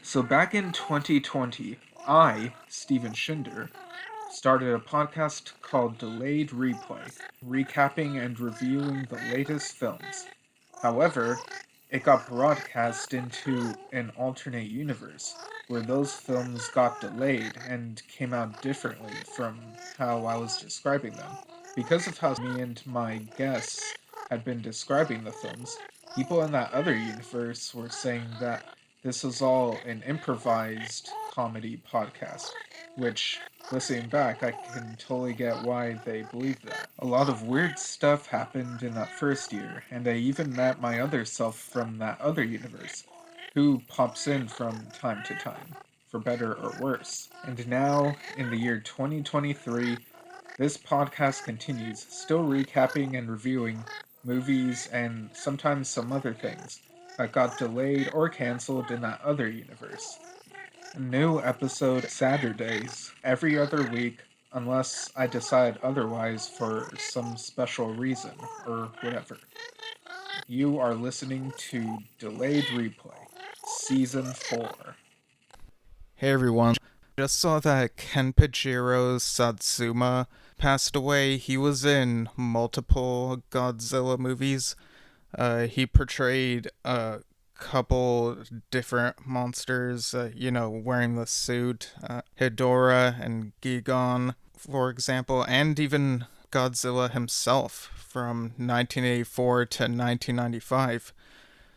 So back in 2020, I, Steven Shinder, started a podcast called Delayed Replay, recapping and reviewing the latest films. However, it got broadcast into an alternate universe, where those films got delayed and came out differently from how I was describing them. Because of how me and my guests had been describing the films, people in that other universe were saying that this was all an improvised comedy podcast, which, listening back, I can totally get why they believe that. A lot of weird stuff happened in that first year, and I even met my other self from that other universe, who pops in from time to time, for better or worse. And now, in the year 2023, this podcast continues, still recapping and reviewing movies and sometimes some other things that got delayed or cancelled in that other universe. A new episode Saturdays every other week, unless I decide otherwise for some special reason or whatever. You are listening to Delayed Replay, Season 4. Hey everyone, just saw that Kinpachiro Satsuma passed away. He was in multiple Godzilla movies. He portrayed a couple different monsters, wearing the suit, Hedorah and Gigon, for example, and even Godzilla himself from 1984 to 1995.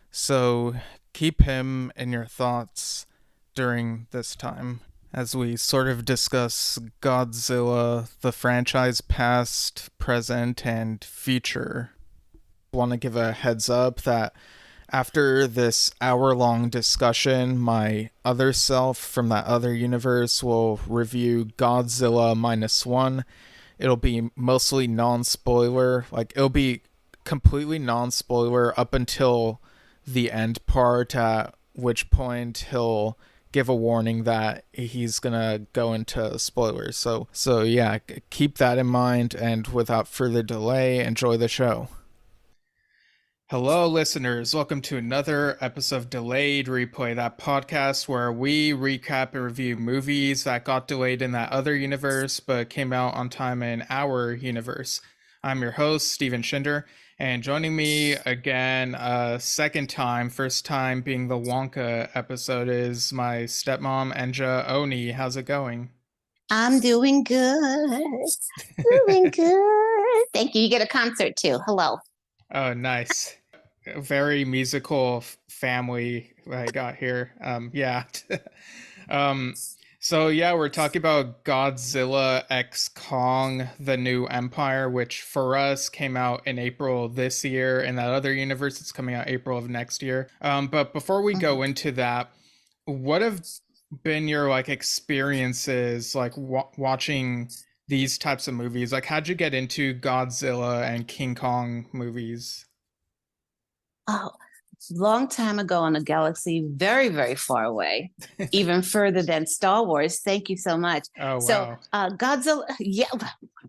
So keep him in your thoughts during this time as we sort of discuss Godzilla, the franchise past, present, and future. Want to give a heads up that after this hour-long discussion, my other self from that other universe will review Godzilla Minus One. It'll be mostly non-spoiler, it'll be completely non-spoiler up until the end part, at which point he'll give a warning that he's gonna go into spoilers. So yeah, keep that in mind, and without further delay, enjoy the show. Hello, listeners. Welcome to another episode of Delayed Replay, that podcast where we recap and review movies that got delayed in that other universe but came out on time in our universe. I'm your host, Steven Shinder, and joining me again, second time, first time being the Wonka episode, is my stepmom, Nja Onê. How's it going? I'm doing good. Doing good. Thank you. You get a concert too. Hello. Oh, nice. Very musical family I got here. Yeah. So yeah, we're talking about Godzilla X Kong, The New Empire, which for us came out in April this year. In that other universe, it's coming out April of next year. But before we go into that, what have been your experiences watching these types of movies? How'd you get into Godzilla and King Kong movies? Oh, long time ago in a galaxy very, very far away, even further than Star Wars. Thank you so much. Oh, wow. So Godzilla, yeah,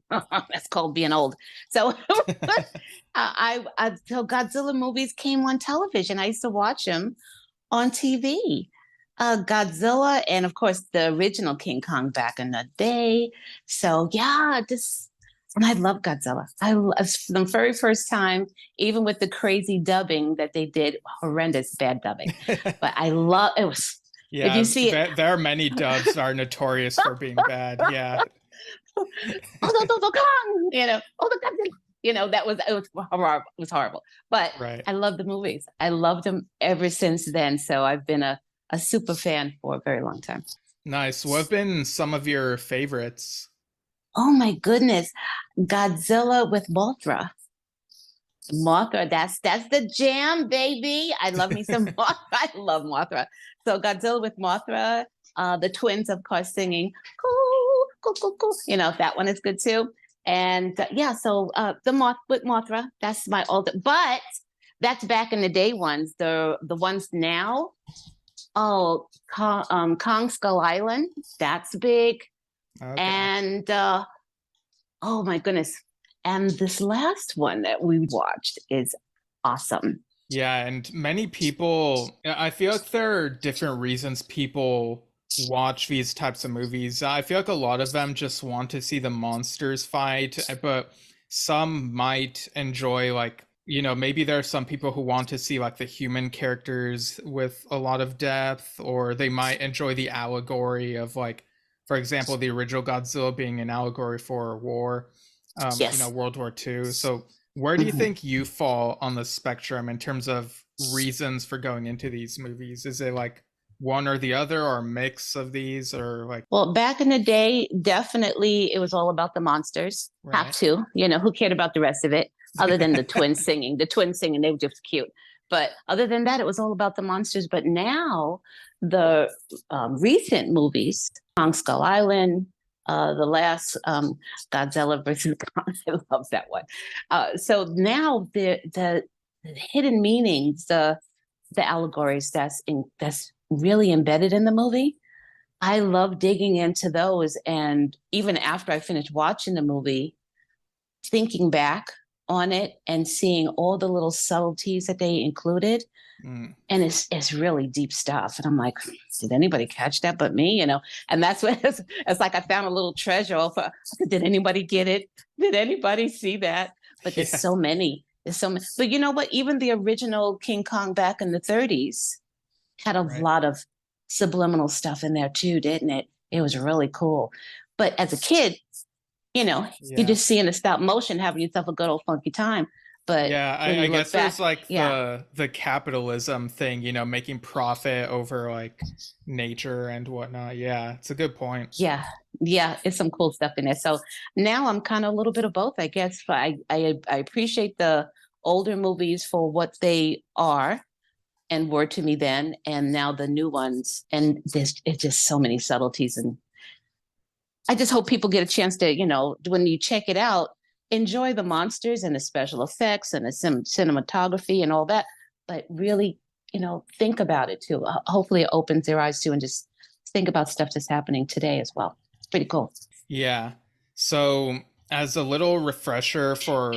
that's called being old. So so Godzilla movies came on television. I used to watch them on TV. Godzilla, and of course the original King Kong back in the day. So yeah, and I love Godzilla. The very first time, even with the crazy dubbing that they did, horrendous bad dubbing. But I love it. Yeah, if you see it, there are many dubs that are notorious for being bad. Yeah. Oh, the Kong, the Godzilla. It was horrible. But right. I love the movies. I loved them ever since then. So I've been a super fan for a very long time. Nice. What have been some of your favorites? Oh my goodness, Godzilla with Mothra. Mothra, that's the jam, baby. I love me some Mothra. I love Mothra. So Godzilla with Mothra, the twins, of course, singing "Cool, cool, cool, cool." That one is good too. And so the Moth with Mothra, that's my older. But that's back in the day ones. The ones now, Kong Skull Island, that's big. Okay. And oh my goodness. And this last one that we watched is awesome. Yeah, and many people, I feel like there are different reasons people watch these types of movies. I feel like a lot of them just want to see the monsters fight, but some might enjoy, like, maybe there are some people who want to see like the human characters with a lot of depth, or they might enjoy the allegory of, like, for example, the original Godzilla being an allegory for war, Yes. World War II. So where do you Mhm. think you fall on the spectrum in terms of reasons for going into these movies? Is it like one or the other, or a mix of these, or like, Well, back in the day, definitely it was all about the monsters. Have right? to, who cared about the rest of it other than the twins singing? The twins singing, they were just cute. But other than that, it was all about the monsters. But now, the recent movies, Kong Skull Island, the last Godzilla versus Kong, I love that one. So now the hidden meanings, the allegories that's really embedded in the movie, I love digging into those. And even after I finished watching the movie, thinking back on it and seeing all the little subtleties that they included. Mm. And it's really deep stuff. And I'm like, did anybody catch that but me? And that's what it's like I found a little treasure. Did anybody get it? Did anybody see that? But there's Yeah, so many. There's so many. But you know what? Even the original King Kong back in the 30s had a right. lot of subliminal stuff in there too, didn't it? It was really cool. But as a kid, you're Yeah. just seeing the stop motion having yourself a good old funky time. But Yeah, when I you look guess there's back, like yeah, the capitalism thing, making profit over like nature and whatnot. Yeah, it's a good point. yeah, yeah, it's some cool stuff in there. So now I'm kind of a little bit of both, I guess. I appreciate the older movies for what they are and were to me then, and now the new ones. And there's it's just so many subtleties, and I just hope people get a chance to, when you check it out, enjoy the monsters and the special effects and the cinematography and all that, but really, think about it too. Hopefully, it opens their eyes too, and just think about stuff that's happening today as well. It's pretty cool. Yeah. So, as a little refresher for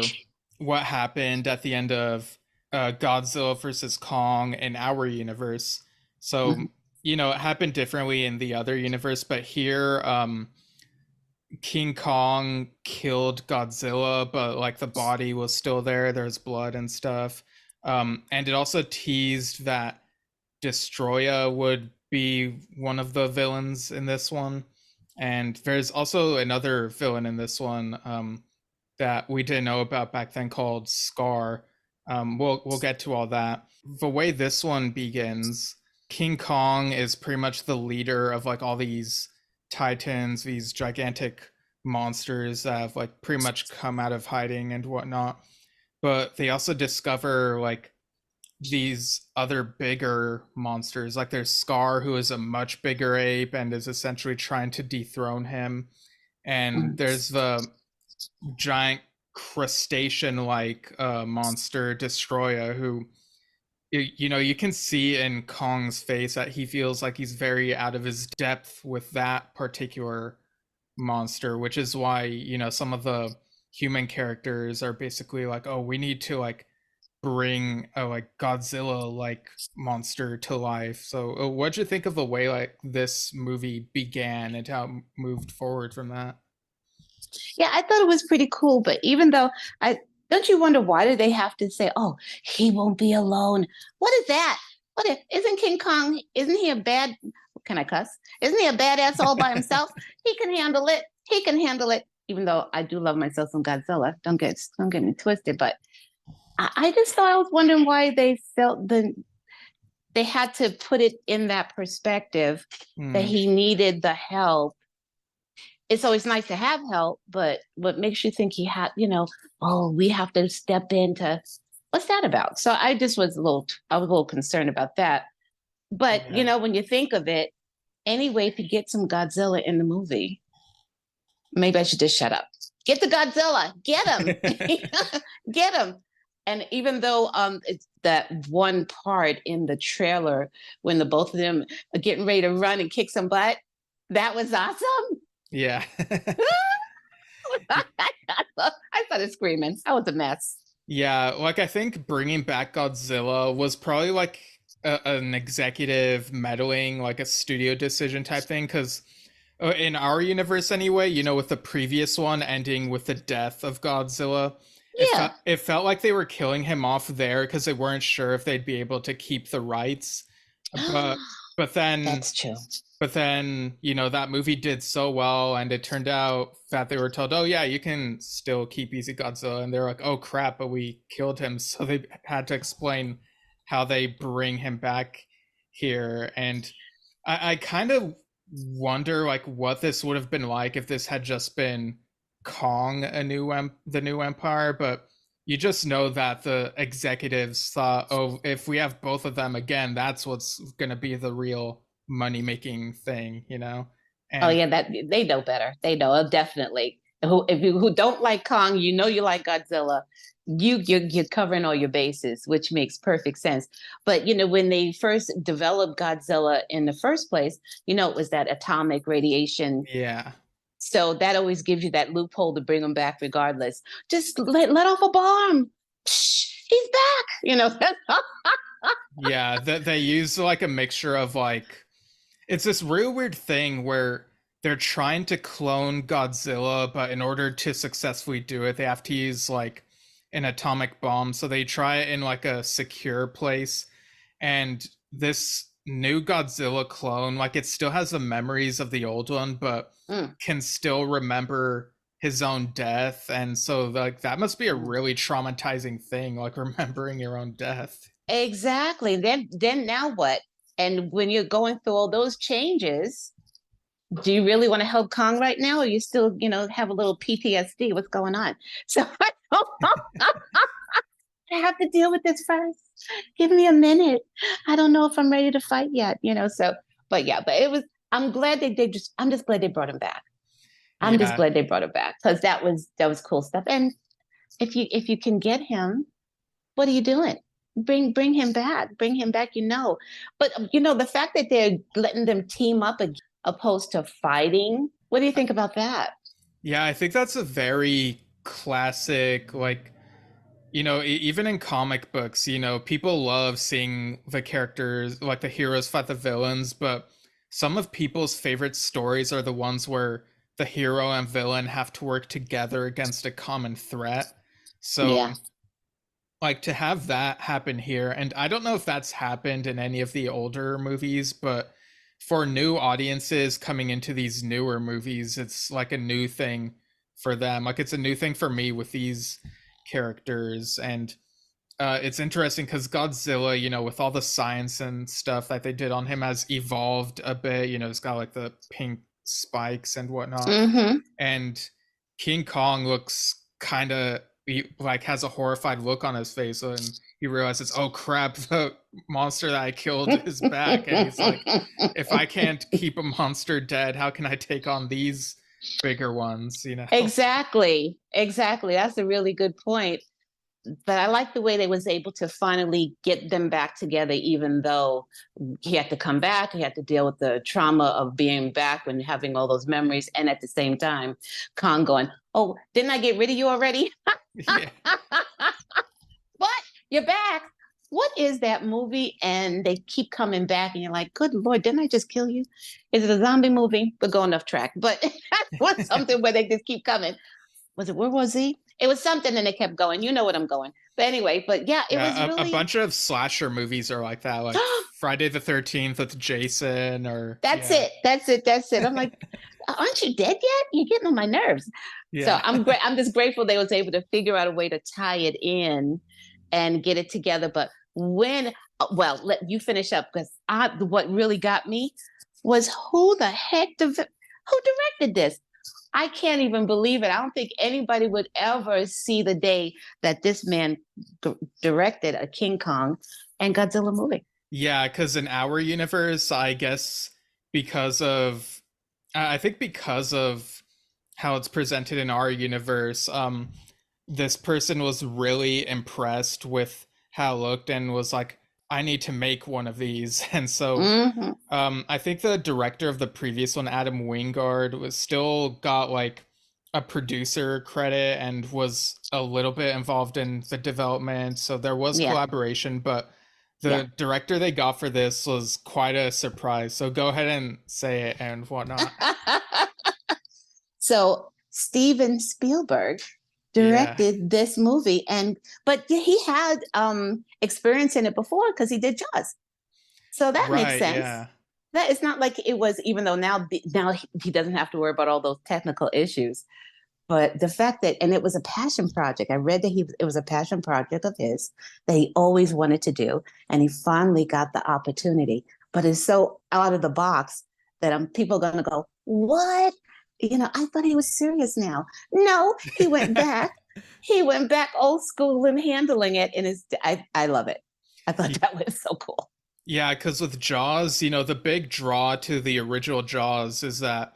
what happened at the end of Godzilla versus Kong in our universe. So, Mhm. it happened differently in the other universe, but here, King Kong killed Godzilla, but like the body was still there. There's blood and stuff. And it also teased that Destroya would be one of the villains in this one. And there's also another villain in this one, that we didn't know about back then, called Scar. We'll get to all that. The way this one begins, King Kong is pretty much the leader of like all these titans, these gigantic monsters that have like pretty much come out of hiding and whatnot. But they also discover like these other bigger monsters. Like there's Scar, who is a much bigger ape and is essentially trying to dethrone him. And Mhm. there's the giant crustacean like monster Destroya, who you can see in Kong's face that he feels like he's very out of his depth with that particular monster, which is why some of the human characters are basically like, oh, we need to like bring a like Godzilla like monster to life. So what'd you think of the way like this movie began and how it moved forward from that? Yeah, I thought it was pretty cool. But even though I don't you wonder why do they have to say, "Oh, he won't be alone"? What is that? Isn't King Kong? Isn't he a bad? Can I cuss? Isn't he a badass all by himself? He can handle it. He can handle it. Even though I do love myself some Godzilla, don't get me twisted. But I just thought I was wondering why they felt they had to put it in that perspective that Hmm. he needed the help. It's always nice to have help, but what makes you think he had, oh, we have to step into what's that about? So I was a little concerned about that. But Yeah. when you think of it, any way to get some Godzilla in the movie, maybe I should just shut up. Get the Godzilla, get him, get him. And even though it's that one part in the trailer when the both of them are getting ready to run and kick some butt, that was awesome. Yeah. I started screaming. I was a mess. Yeah, like I think bringing back Godzilla was probably like an executive meddling, like a studio decision type thing. Because in our universe, anyway, with the previous one ending with the death of Godzilla, Yeah. it felt like they were killing him off there because they weren't sure if they'd be able to keep the rights. But but then That's true. that movie did so well, and it turned out that they were told, oh, yeah, you can still keep Easy Godzilla. And they're like, oh, crap, but we killed him. So they had to explain how they bring him back here. And I kind of wonder, like, what this would have been like if this had just been Kong, the new empire. But you just know that the executives thought, oh, if we have both of them again, that's what's going to be the real money making thing. Oh And yeah, that they know better. They know definitely. Who don't like Kong, you like Godzilla. You're covering all your bases, which makes perfect sense. But when they first developed Godzilla in the first place, it was that atomic radiation. yeah, So that always gives you that loophole to bring them back regardless. Just let off a bomb. Psh, he's back. yeah, that they use like a mixture of like, it's this real weird thing where they're trying to clone Godzilla, but in order to successfully do it, they have to use like an atomic bomb. So they try it in like a secure place. And this new Godzilla clone, like it still has the memories of the old one, but Mm, can still remember his own death. And so like that must be a mm. really traumatizing thing, like remembering your own death. Exactly. Then now what? And when you're going through all those changes, do you really want to help Kong right now, or you still, have a little PTSD? What's going on? So I have to deal with this first. Give me a minute. I don't know if I'm ready to fight yet. So, but yeah, but it was. I'm glad they just. I'm just glad they brought him back. I'm just Yeah. glad they brought him back because that was cool stuff. And if you can get him, what are you doing? Bring him back. Bring him back. But the fact that they're letting them team up opposed to fighting. What do you think about that? Yeah, I think that's a very classic, like, even in comic books, people love seeing the characters, like the heroes fight the villains, but some of people's favorite stories are the ones where the hero and villain have to work together against a common threat. So, Yeah. like, to have that happen here, and I don't know if that's happened in any of the older movies, but for new audiences coming into these newer movies, it's like a new thing for them. Like, it's a new thing for me with these characters. And it's interesting because Godzilla, with all the science and stuff that they did on him, has evolved a bit. It's got like the pink spikes and whatnot. Mm-hmm. And King Kong looks kind of like has a horrified look on his face, and he realizes, oh crap, the monster that I killed is back. And he's like, if I can't keep a monster dead, how can I take on these bigger ones? Exactly. Exactly. That's a really good point. But I like the way they was able to finally get them back together, even though he had to come back. He had to deal with the trauma of being back and having all those memories. And at the same time, Khan going, oh, didn't I get rid of you already? Yeah. But you're back. What is that movie? And they keep coming back, and you're like, good Lord, didn't I just kill you? Is it a zombie movie? We're going off track. But that was something where they just keep coming. Was it, where was he? It was something, and it kept going. You know what I'm going. But anyway, but yeah, it was Yeah, a really. bunch of slasher movies are like that, like Friday the 13th with Jason, or That's yeah. it. That's it. That's it. I'm like, aren't you dead yet? You're getting on my nerves. So Yeah. I'm just grateful they was able to figure out a way to tie it in and get it together. But well, let you finish up because what really got me was who the heck who directed this? I can't even believe it. I don't think anybody would ever see the day that this man directed a King Kong and Godzilla movie. Yeah, because in our universe, I guess because of I think because of how it's presented in our universe, this person was really impressed with how it looked and was like, I need to make one of these. And so Mm-hmm. I think the director of the previous one, Adam Wingard, was still got like a producer credit and was a little bit involved in the development, so there was Yeah, collaboration, but yeah. the director they got for this was quite a surprise. So go ahead and say it and whatnot. So Steven Spielberg Yeah. directed this movie, and but he had experience in it before because he did Jaws. So that makes Right, sense. yeah. That it's not like it was, even though now he doesn't have to worry about all those technical issues. But the fact that, and it was a passion project. I read that it was a passion project of his that he always wanted to do, and he finally got the opportunity. But it's so out of the box that people are going to go, "What? I thought he was serious now." No, he went back. He went back old school in handling it, and I love it. I thought that was so cool. Yeah, because with Jaws, the big draw to the original Jaws is that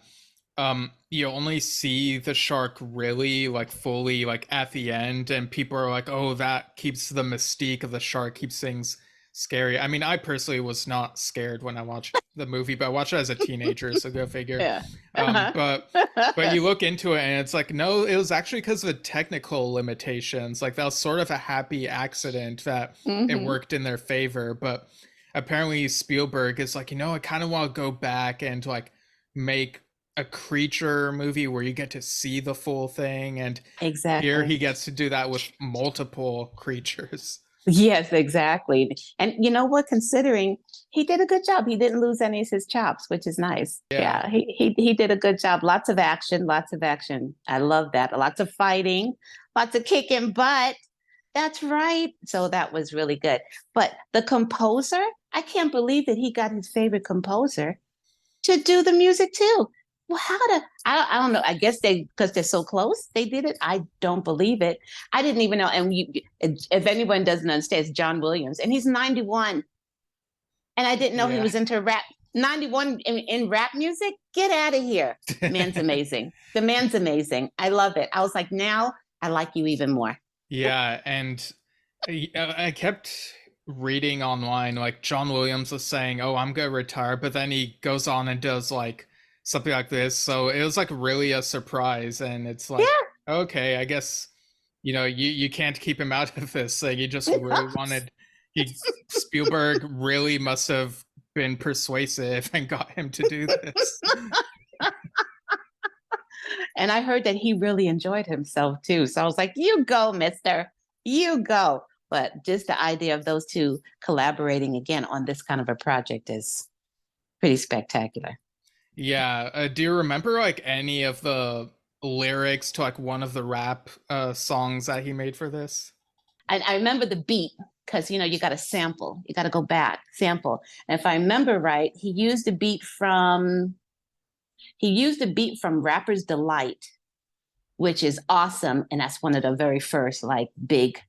you only see the shark really like fully like at the end, and people are like, oh, that keeps the mystique of the shark, keeps things scary. I mean, I personally was not scared when I watched the movie, but I watched it as a teenager, so go figure. Yeah. But you look into it and it's like, no, it was actually because of the technical limitations. Like that was sort of a happy accident that it Mm-hmm. worked in their favor. But apparently Spielberg is like, I kind of want to go back and like make a creature movie where you get to see the full thing, and here Exactly. he gets to do that with multiple creatures. Yes, exactly. And you know what? Considering he did a good job, he didn't lose any of his chops, which is nice. Yeah. Yeah, he did a good job. Lots of action, lots of action. I love that. Lots of fighting, lots of kicking butt. That's right. So that was really good. But the composer, I can't believe that he got his favorite composer to do the music too. Well, I don't know. I guess because they're so close, they did it. I don't believe it. I didn't even know. And if anyone doesn't understand, it's John Williams, and he's 91. And I didn't know he Yeah. was into rap. 91 in rap music? Get out of here. Man's amazing. The man's amazing. I love it. I was like, now I like you even more. Yeah, and I kept reading online like John Williams was saying, "Oh, I'm gonna retire," but then he goes on and does like something like this. So it was like really a surprise, and it's like, Yeah. okay, I guess you can't keep him out of this thing. He just really wanted. He Spielberg really must have been persuasive and got him to do this. And I heard that he really enjoyed himself too. So I was like, you go, mister, you go. But just the idea of those two collaborating again on this kind of a project is pretty spectacular. Yeah. Do you remember like any of the lyrics to like one of the rap songs that he made for this? I remember the beat because, you got to sample, you got to go back, sample. And if I remember right, he used a beat from Rapper's Delight, which is awesome. And that's one of the very first like big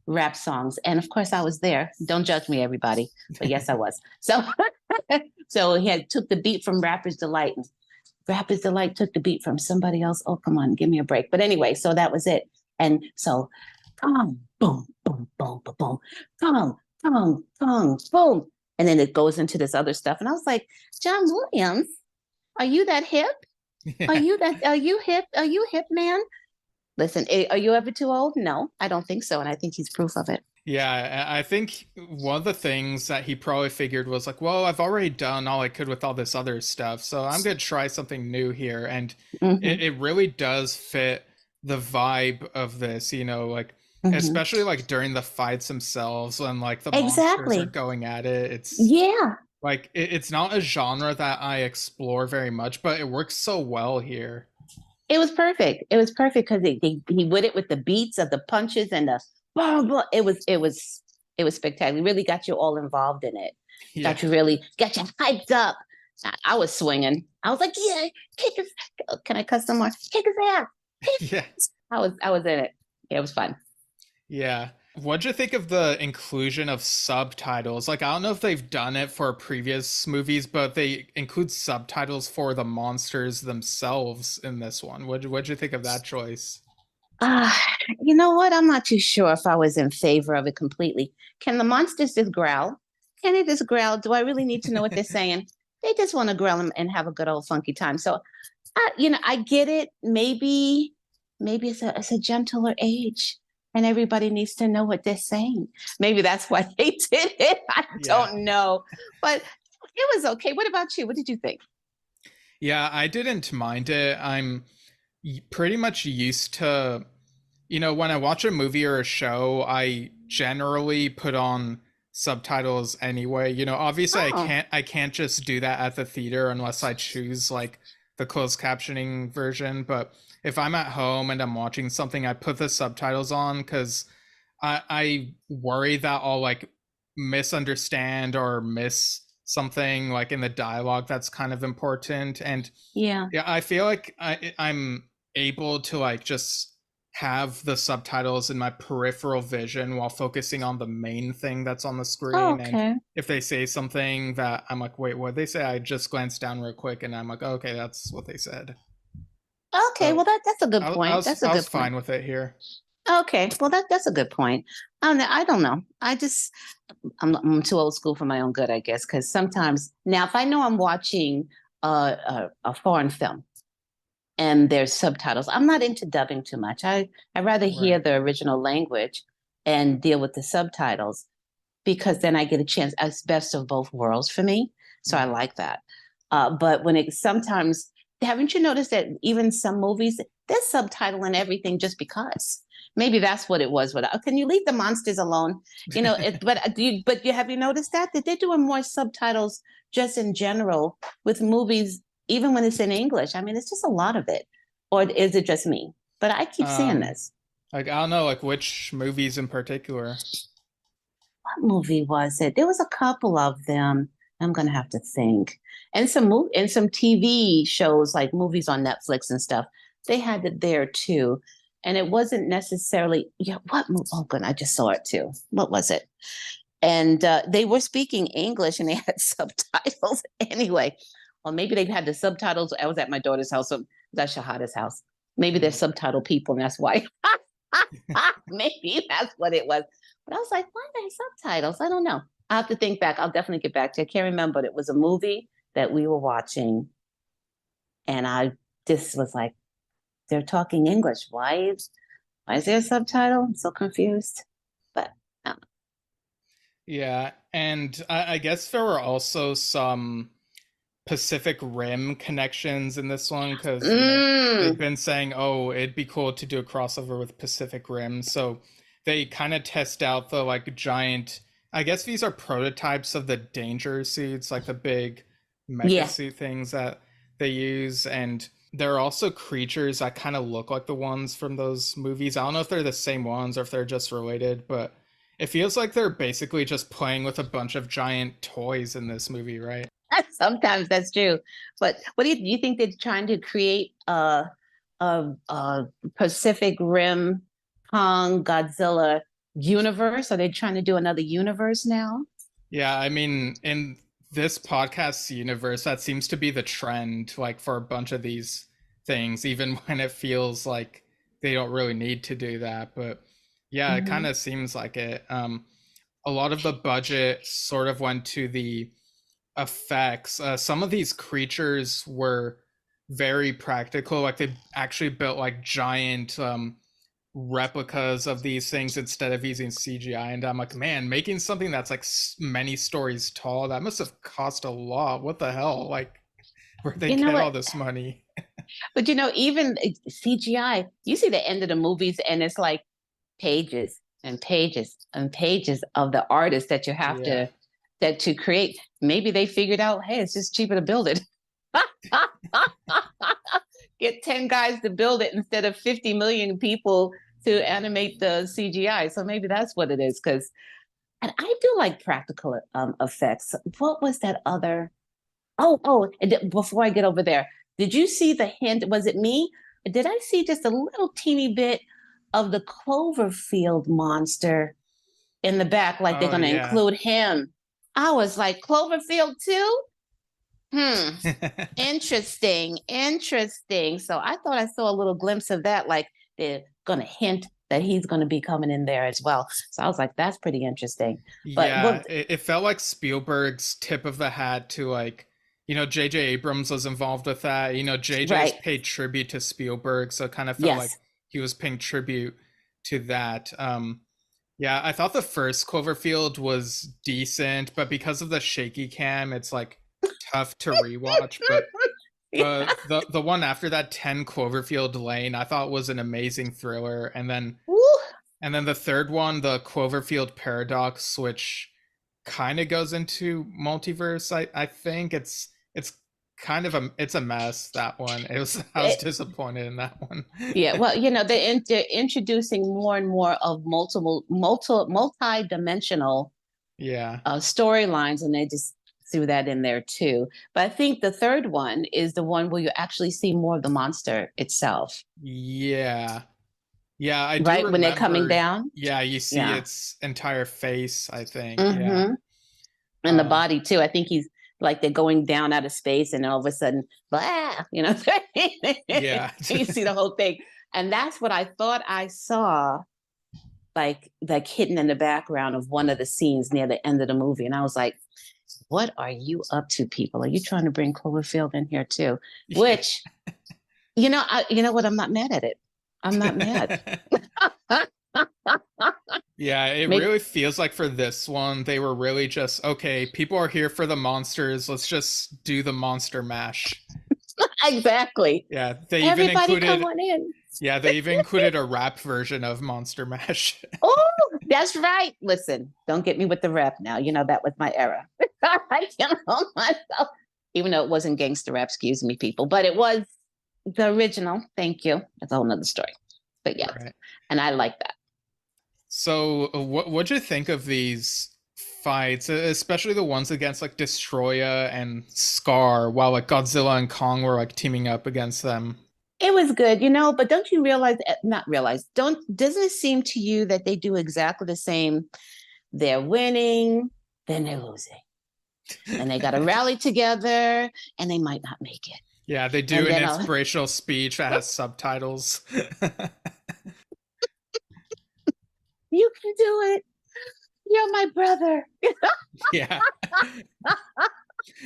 rap songs. And of course I was there. Don't judge me, everybody. But yes, I was. So so he took the beat from Rapper's Delight. Rapper's Delight took the beat from somebody else. Oh, come on, give me a break. But anyway, so that was it. And so come on, boom, boom, boom, boom, boom, come on, boom. And then it goes into this other stuff. And I was like, John Williams, are you that hip? Are Yeah. you hip? Are you hip, man? Listen, are you ever too old? No, I don't think so. And I think he's proof of it. Yeah, I think one of the things that he probably figured was like, well, I've already done all I could with all this other stuff, so I'm gonna try something new here. And Mm-hmm, it really does fit the vibe of this, like mm-hmm. especially like during the fights themselves when like the monsters are Exactly. going at it. It's Yeah. like it's not a genre that I explore very much, but it works so well here. It was perfect. It was perfect because he would it with the beats of the punches and the blah, blah. It was spectacular. Really got you all involved in it. Yeah. Got you hyped up. I was swinging. I was like, yeah, kick his. Can I cuss some more? Kick his ass. Yeah. I was in it. Yeah, it was fun. Yeah. What'd you think of the inclusion of subtitles? Like, I don't know if they've done it for previous movies, but they include subtitles for the monsters themselves in this one. What'd you think of that choice? Uh, you know what? I'm not too sure if I was in favor of it completely. Can the monsters just growl? Can they just growl? Do I really need to know what they're saying? They just want to growl and have a good old funky time. So I get it. Maybe it's a gentler age, and everybody needs to know what they're saying. Maybe that's why they did it. I Yeah. don't know, but it was okay. What about you? What did you think? Yeah, I didn't mind it. I'm pretty much used to, when I watch a movie or a show, I generally put on subtitles anyway. Obviously Oh, I can't just do that at the theater unless I choose like the closed captioning version, but if I'm at home and I'm watching something, I put the subtitles on cuz I worry that I'll like misunderstand or miss something like in the dialogue that's kind of important. And yeah. yeah, I feel like I'm able to like just have the subtitles in my peripheral vision while focusing on the main thing that's on the Oh, screen. And okay. if they say something that I'm like, wait, what did they say? I just glance down real quick and I'm like, oh, okay, that's what they said. Okay, well So that's a good point. That's a I was good point. fine with it here. Okay, well that's a good point. I don't know. I'm too old school for my own good, I guess, because sometimes now if I know I'm watching a foreign film and there's subtitles, I'm not into dubbing too much. I rather hear Right. the original language and deal with the subtitles because then I get a chance. It's best of both worlds for me, so I Mm-hmm. like that. But when it sometimes, haven't you noticed that even some movies there's subtitling everything just because? Maybe that's what it was. With can you leave the monsters alone? But have you noticed that they're doing more subtitles just in general with movies, even when it's in English? I mean, it's just a lot of it, or is it just me? But I keep seeing um, this. like I don't know, like which movies in particular. What movie was it? There was a couple of them. I'm gonna have to think. And some TV shows like movies on Netflix and stuff. They had it there too. And it wasn't necessarily what movie? Oh good, I just saw it too. What was it? And they were speaking English and they had subtitles anyway. Or maybe they had the subtitles. I was at my daughter's house, so that's Shahada's house. Maybe they're Mhm. subtitle people, and that's why. Maybe that's what it was. But I was like, why are they subtitles? I don't know. I have to think back. I'll definitely get back to it. I can't remember, but it was a movie that we were watching, and I just was like, they're talking English. Why is there a subtitle? I'm so confused. But Yeah, and I guess there were also some Pacific Rim connections in this one because they've mm, been saying, oh, it'd be cool to do a crossover with Pacific Rim. So they kind of test out the like giant. I guess these are prototypes of the danger suits, like the big mecha yeah, suit things that they use, and there are also creatures that kind of look like the ones from those movies. I don't know if they're the same ones or if they're just related, but it feels like they're basically just playing with a bunch of giant toys in this movie, right? sometimes that's true. But what do you think they're trying to create a Pacific Rim Kong Godzilla universe? Are they trying to do another universe now? Yeah, I mean, in this podcast's universe, that seems to be the trend, like for a bunch of these things, even when it feels like they don't really need to do that. But yeah, it kind Mhm. of seems like it. A lot of the budget sort of went to the effects. Some of these creatures were very practical, like they actually built like giant replicas of these things instead of using CGI. And I'm like, man, making something that's like many stories tall, that must have cost a lot. What the hell? Like, where they You know get all what? this money? But even CGI, you see the end of the movies, and it's like pages and pages and pages of the artist that you have Yeah. to create. Maybe they figured out, hey, it's just cheaper to build it. Get 10 guys to build it instead of 50 million people to animate the CGI. So maybe that's what it is. And I do like practical effects. What was that other? Oh, and before I get over there, did you see the hint? Was it me? Did I see just a little teeny bit of the Cloverfield monster in the back, like they're Oh going to yeah. include him? I was like, Cloverfield too? Hmm. Interesting. Interesting. So I thought I saw a little glimpse of that, like they're going to hint that he's going to be coming in there as well. So I was like, that's pretty interesting. But Yeah, it felt like Spielberg's tip of the hat to like J.J. Abrams was involved with that. J.J.'s Right. paid tribute to Spielberg, so it kind of felt like Yes. he was paying tribute to that. Yeah, I thought the first Cloverfield was decent, but because of the shaky cam, it's like tough to rewatch. But the one after that, 10 Cloverfield Lane, I thought was an amazing thriller, Woo. and then the third one, the Cloverfield Paradox, which kind of goes into multiverse. I think it's kind of it's a mess, that one. I was It- disappointed in that one. yeah. Well, they're introducing more and more of multi-dimensional Yeah. storylines, and they just threw that in there too. But I think the third one is the one where you actually see more of the monster itself, Yeah. Yeah, I do right? When they're coming remember. down. Yeah, you see Yeah. its entire face, I think. Yeah. Mm-hmm. And the Um, body too. I think he's like they're going down out of space, and all of a sudden, blah, yeah. you see the whole thing. And that's what I thought I saw, like hidden in the background of one of the scenes near the end of the movie. And I was like, what are you up to, people? Are you trying to bring Cloverfield in here too? Which, you know what? I'm not mad at it. I'm not mad. Yeah, it Make really feels like for this one, they were really just, okay, people are here for the monsters. Let's just do the monster mash. exactly. Yeah, they even Everybody come included on in. yeah, they even included a rap version of Monster Mash. Oh, that's right. Listen, don't get me with the rap now. That was my era. I can't hold myself. Even though it wasn't gangster rap, excuse me, people, but it was the original. Thank you. That's a whole nother story. But yeah, Right. and I like that. So, what'd you think of these fights, especially the ones against like Destroya and Scar, while like Godzilla and Kong were like teaming up against them? It was good, but don't you realize, not realize, doesn't it seem to you that they do exactly the same? They're winning, then they're losing. And they got to rally together, and they might not make it. Yeah, they do And an then inspirational speech that has subtitles. you can do it. You're my brother. Yeah.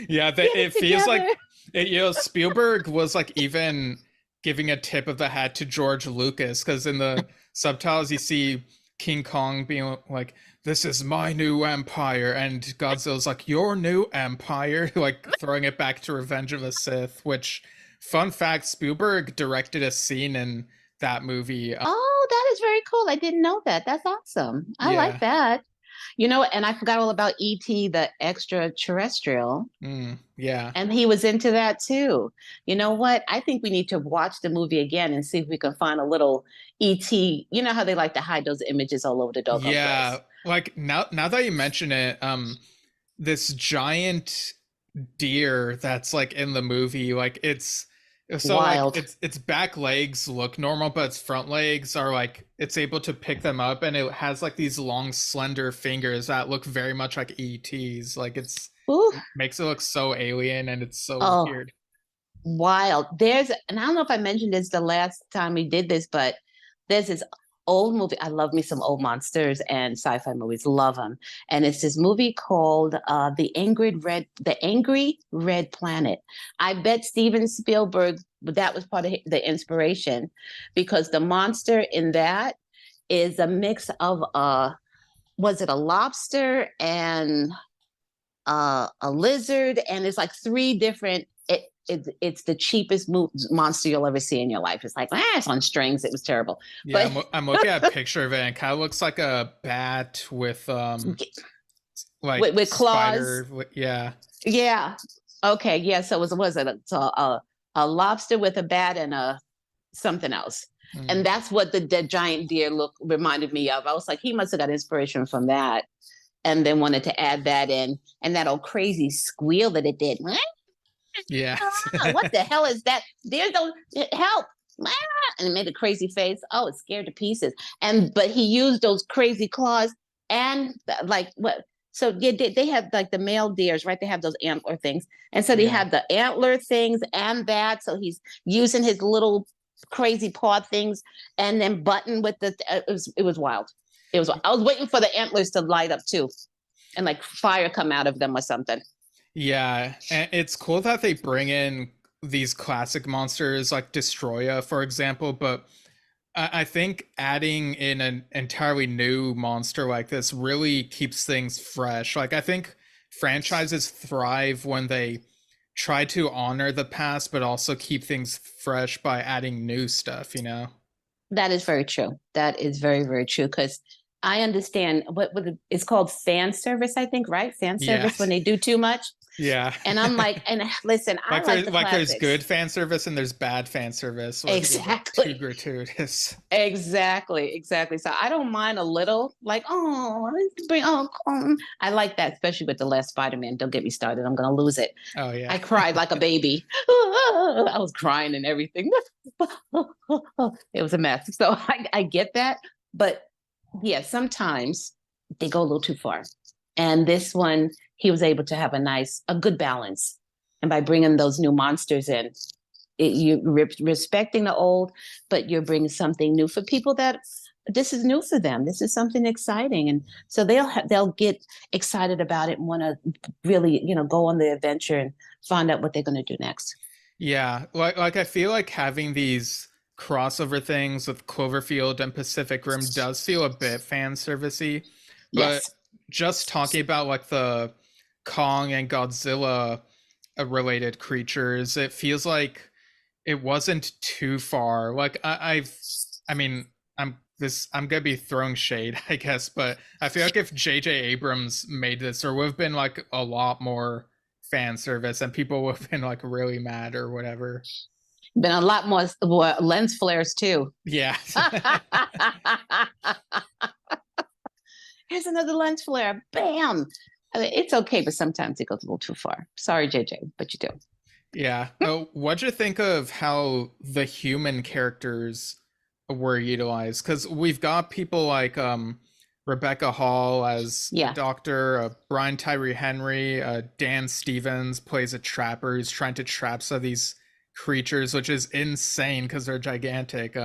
Yeah, Get it feels together. like Spielberg was like even giving a tip of the hat to George Lucas, because in the subtitles you see King Kong being like, "This is my new empire," and Godzilla's like, "Your new empire," like throwing it back to Revenge of the Sith. Which, fun fact, Spielberg directed a scene in that movie. Oh, that is very cool. I didn't know that. That's awesome. I like Yeah. that. And I forgot all about E.T., the extraterrestrial. Yeah. And he was into that too. You know what? I think we need to watch the movie again and see if we can find a little ET. You know how they like to hide those images all over the doggone Yeah. place. Like now that you mention it, this giant deer that's like in the movie, like Wild. its back legs look normal, but its front legs are like it's able to pick them up, and it has like these long slender fingers that look very much like ET's. Like Ooh, makes it look so alien, and it's so oh, weird. wild. And I don't know if I mentioned this the last time we did this, but there's this old movie. I love me some old monsters and sci-fi movies. Love them. And it's this movie called The Angry Red Planet. I bet Steven Spielberg, that was part of the inspiration, because the monster in that is a mix of was it a lobster and a lizard, and it's like three different. It's the cheapest monster you'll ever see in your life. It's like, it's on strings. It was terrible. Yeah, But I'm looking at a picture of it, and it kind of looks like a bat with like with claws. spider. Yeah. Yeah. Okay. Yeah. So was it a lobster with a bat and a something else? And that's what the giant deer look reminded me of. I was like, he must have got inspiration from that, and then wanted to add that in, and that old crazy squeal that it did. Yeah. What the hell is that? Deer don't help. And it made a crazy face. Oh, it's scared to pieces. But he used those crazy claws and like what? So yeah, they have like the male deers, right? They have those antler things, and so they Yeah. have the antler things and that. So he's using his little crazy paw things, and then button with the. It was wild. It was. I was waiting for the antlers to light up too, and like fire come out of them or something. Yeah, and it's cool that they bring in these classic monsters like Destroya, for example, but I think adding in an entirely new monster like this really keeps things fresh. Like, I think franchises thrive when they try to honor the past, but also keep things fresh by adding new stuff, you know? That is very true. That is very, very true. Because I understand it's called fan service, I think, right? Fan Yeah. service when they do too much. Yeah. And I'm like, and listen, I like the There's classics. good fan service and there's bad fan service where people get too Exactly. gratuitous. Exactly, exactly. So I don't mind a little, like, oh, I like that, especially with the last Spider-Man. Don't get me started. I'm gonna lose it. Oh yeah. I cried like a baby. I was crying and everything. It was a mess. So I get that. But yeah, sometimes they go a little too far. And this one, he was able to have a good balance. And by bringing those new monsters in, you're respecting the old, but you're bringing something new for people that this is new for them. This is something exciting, and so they'll get excited about it and want to really, go on the adventure and find out what they're going to do next. Yeah, like I feel like having these crossover things with Cloverfield and Pacific Rim does feel a bit fan servicey, but Yes. just talking about like the Kong and Godzilla related creatures, it feels like it wasn't too far. Like I mean, I'm gonna be throwing shade, I guess, but I feel like if J.J. Abrams made this, there would have been like a lot more fan service, and people would have been like really mad or whatever. Been a lot more lens flares too. Yeah. Here's another lens flare. Bam. I mean, it's okay, but sometimes it goes a little too far. Sorry, JJ, but you do. Yeah. Oh, what'd you think of how the human characters were utilized? Because we've got people like Rebecca Hall as a Yeah. doctor, Brian Tyree Henry, Dan Stevens plays a trapper who's trying to trap some of these creatures, which is insane because they're gigantic.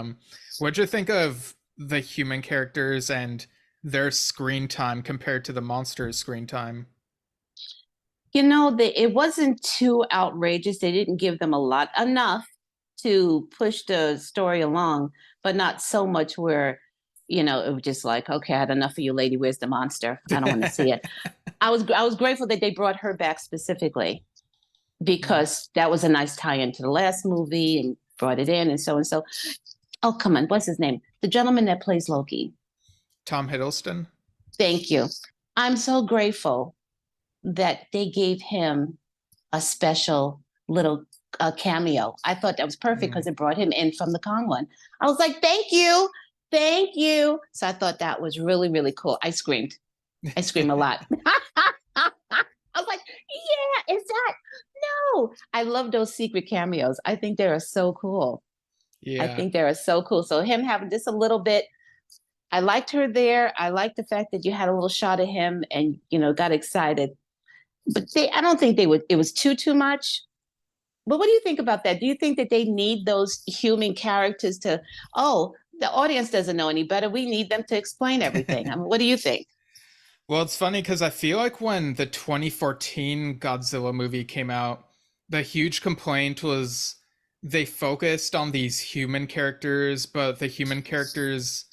What'd you think of the human characters and their screen time compared to the monsters' screen time? It wasn't too outrageous. They didn't give them a lot, enough to push the story along, but not so much where, it was just like, okay, I had enough of you, lady. Where's the monster? I don't want to see it. I was grateful that they brought her back specifically because that was a nice tie-in to the last movie and brought it in and so and so. Oh, come on, what's his name? The gentleman that plays Loki. Tom Hiddleston? Thank you. I'm so grateful that they gave him a special little cameo. I thought that was perfect because it brought him in from the Kong one. I was like, thank you. Thank you. So I thought that was really, really cool. I screamed. I scream a lot. I was like, yeah, is that? No. I love those secret cameos. I think they are so cool. I Yeah. think they are so cool. So him having just a little bit, I liked her there. I liked the fact that you had a little shot of him and, got excited. But I don't think it was too much. But what do you think about that? Do you think that they need those human characters oh, the audience doesn't know any better. We need them to explain everything. I mean, what do you think? Well, it's funny because I feel like when the 2014 Godzilla movie came out, the huge complaint was they focused on these human characters, but the human characters,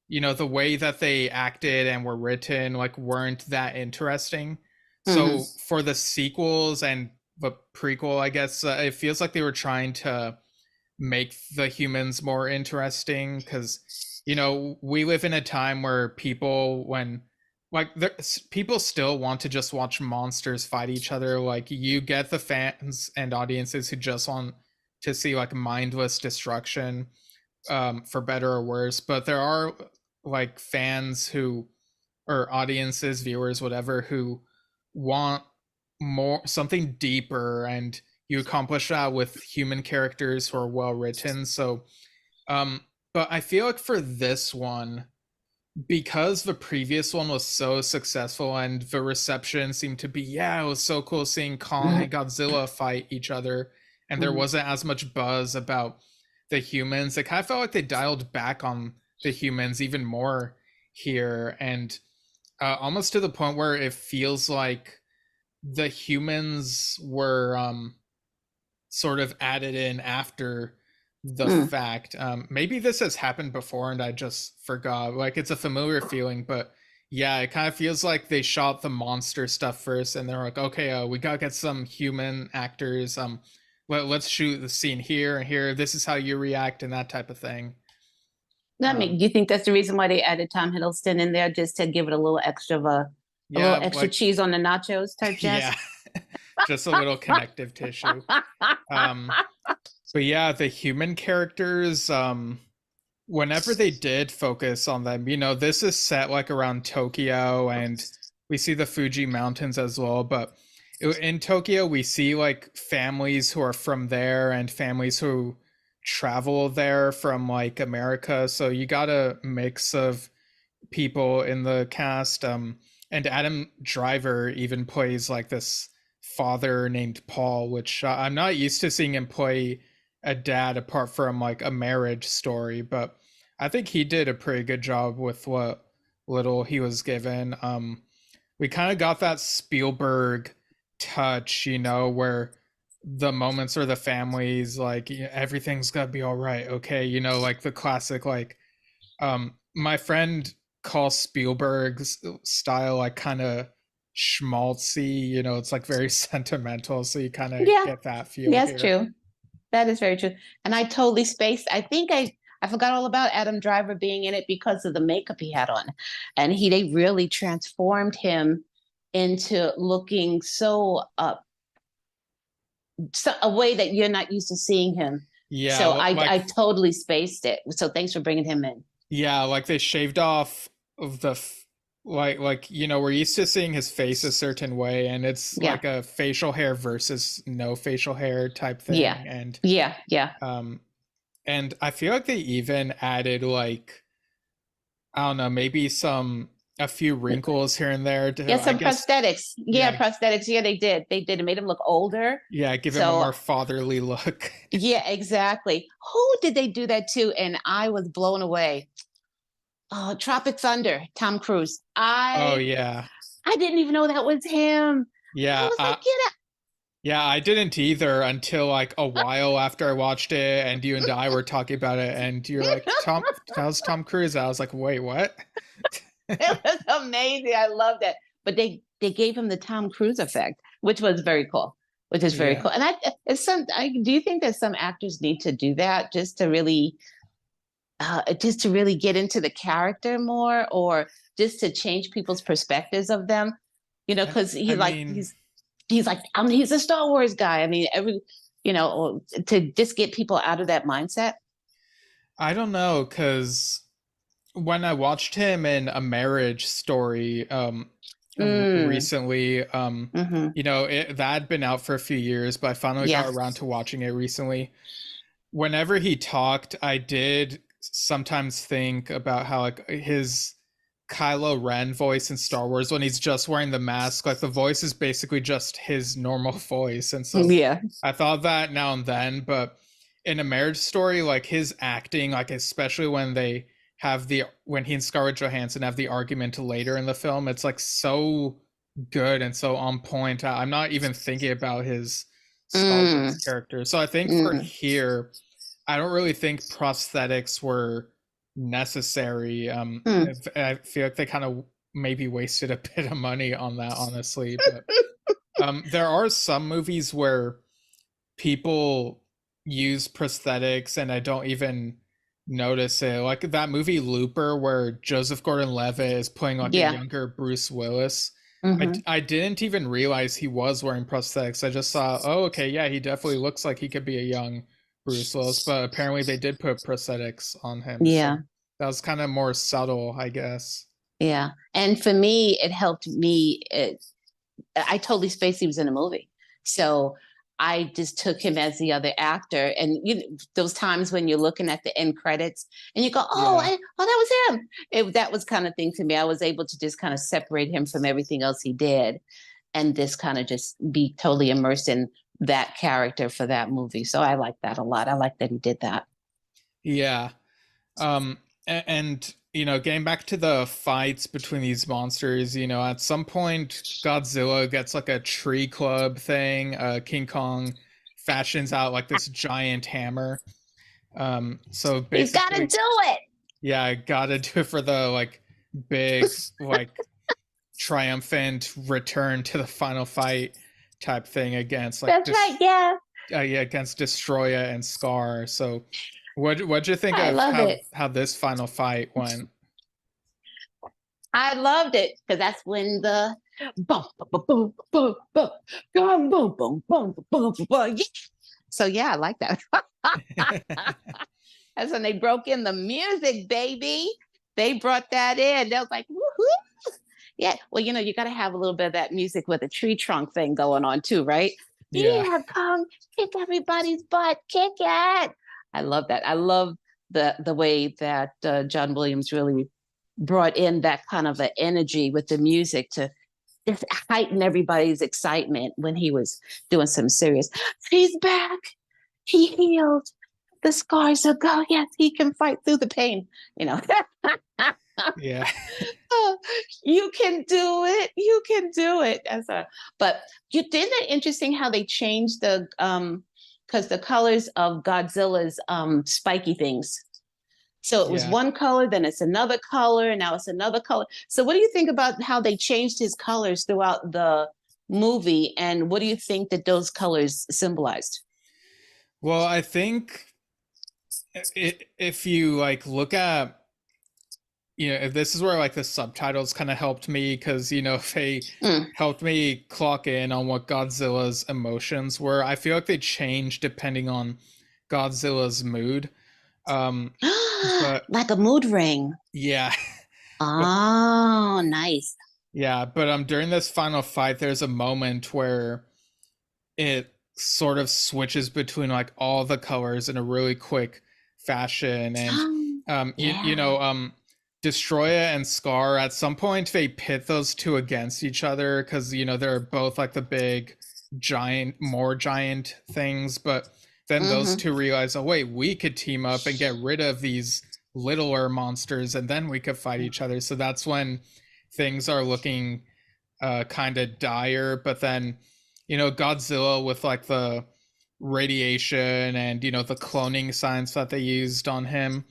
the way that they acted and were written, like, weren't that interesting. Mm-hmm. So for the sequels and the prequel, I guess, it feels like they were trying to make the humans more interesting because, we live in a time where people, when like people still want to just watch monsters fight each other. Like, you get the fans and audiences who just want to see like mindless destruction, for better or worse, but there are like fans who, or audiences, viewers, whatever, who want more, something deeper, and you accomplish that with human characters who are well written. So um but I feel like for this one, because the previous one was so successful and the reception seemed to be, yeah, it was so cool seeing Kong and Godzilla fight each other, and there Mm-hmm. wasn't as much buzz about the humans. It kind of felt like they dialed back on the humans even more here, and almost to the point where it feels like the humans were sort of added in after the Mm. fact. Maybe this has happened before and I just forgot. Like, it's a familiar feeling, but yeah, it kind of feels like they shot the monster stuff first, and they're like, okay, we gotta get some human actors. Let's shoot the scene here and here. This is how you react and that type of thing. Do you think that's the reason why they added Tom Hiddleston in there, just to give it a little extra of a little Yeah, extra like cheese on the nachos type jazz? yeah, just a little connective tissue. Um, but yeah, the human characters, whenever they did focus on them, this is set like around Tokyo, and we see the Fuji Mountains as well. But in Tokyo, we see like families who are from there and families who travel there from like America. So you got a mix of people in the cast. And Adam Driver even plays like this father named Paul, which I'm not used to seeing him play a dad apart from like a marriage story, but I think he did a pretty good job with what little he was given. We kind of got that Spielberg touch, where the moments where the families like everything's gonna be all right, okay, like the classic like my friend calls Spielberg's style like kind of schmaltzy, it's like very sentimental, so you kind of Yeah, get that feel yes, here. true. That is very true. And I totally spaced. I think I forgot all about Adam Driver being in it because of the makeup he had on. And they really transformed him into looking so a way that you're not used to seeing him. Yeah, So I like totally spaced it. So thanks for bringing him in. yeah, like they shaved off of like we're used to seeing his face a certain way, and it's Yeah. like a facial hair versus no facial hair type Yeah. thing. And Yeah. um and I feel like they even added like, I don't know, maybe a few wrinkles here and there Yeah, to, I some guess, prosthetics. Yeah, yeah, prosthetics. Yeah, they did. They did. It made him look older. yeah, give him a So more fatherly look. yeah, exactly. Who did they do that to? And I was blown away. Oh, Tropic Thunder, Tom Cruise. Oh I yeah. I didn't even know that was him. I Yeah, was like, get yeah, I didn't either until like a while after I watched it, and you and I were talking about it, and you're like, Tom, how's Tom Cruise? I was like, wait, what? it was amazing. I love that. But they gave him the Tom Cruise effect, which was very cool. Which is very Yeah. cool. And I do you think that some actors need to do that just to really get into the character more, or just to change people's perspectives of them? Because I mean, he's like, he's a Star Wars guy. I mean, to just get people out of that mindset. I don't know, because when I watched him in A Marriage Story, Mm, recently, mm-hmm. that had been out for a few years, but I finally Yeah. got around to watching it recently. Whenever he talked, I did sometimes think about how like his Kylo Ren voice in Star Wars, when he's just wearing the mask, like the voice is basically just his normal voice. And so Yeah. I thought that now and then, but in A Marriage Story, like his acting, like especially when he and Scarlett Johansson have the argument later in the film, it's like so good and so on point. I'm not even thinking about his Star Mm, Wars character. So I think for mm, here, I don't really think prosthetics were necessary. mm. I feel like they kind of maybe wasted a bit of money on that, honestly. But there are some movies where people use prosthetics and I don't even notice it. Like that movie Looper, where Joseph Gordon-Levitt is playing like a Yeah. younger Bruce Willis. Mm-hmm. I didn't even realize he was wearing prosthetics. I just saw, oh, okay, yeah, he definitely looks like he could be a young Bruce Willis, but apparently they did put prosthetics on him. So Yeah. that was kind of more subtle, I guess. Yeah. And for me, it helped me. I totally spaced he was in a movie. So I just took him as the other actor. And those times when you're looking at the end credits and you go, Yeah. that was him. That was kind of thing to me. I was able to just kind of separate him from everything else he did and just kind of just be totally immersed in that character for that movie. So I like that a lot. I like that he did that. Yeah. And getting back to the fights between these monsters, at some point Godzilla gets like a tree club thing. King Kong fashions out like this giant hammer. So He's got to basically, do it. yeah, I gotta do it for the like big like triumphant return to the final fight type thing against like That's right. Yeah, yeah, against Destroyer and Scar. So what'd you think I of love it. how this final fight went? I loved it because that's when the boom, boom, boom, boom, boom, boom, boom, boom, boom, boom, boom. Yeah. So yeah, I like that. That's when they broke in the music, baby. They brought that in. They was like, woohoo! Yeah. Well, you got to have a little bit of that music with a tree trunk thing going on too, right? Yeah. Yeah, Kong, kick everybody's butt, kick it. I love that. I love the way that John Williams really brought in that kind of an energy with the music to just heighten everybody's excitement when he was doing some serious. He's back. He healed. The scars are gone. Yes, he can fight through the pain. Yeah. Oh, you can do it. You can do it. But you did it interesting how they changed the because the colors of Godzilla's spiky things. So it was Yeah. one color, then it's another color, and now it's another color. So what do you think about how they changed his colors throughout the movie, and what do you think that those colors symbolized? Well, I think if you like look at if this is where like the subtitles kind of helped me because if they helped me clock in on what Godzilla's emotions were. I feel like they changed depending on Godzilla's mood. But Like a mood ring. yeah. But Oh, nice. yeah, but during this final fight, there's a moment where it sort of switches between like all the colors in a really quick fashion, and Yeah. Destroyer and Scar at some point they pit those two against each other because they're both like the big more giant things, but then those two realize, oh wait, we could team up and get rid of these littler monsters and then we could fight each other. So that's when things are looking kind of dire. But then Godzilla with like the radiation and the cloning science that they used on him,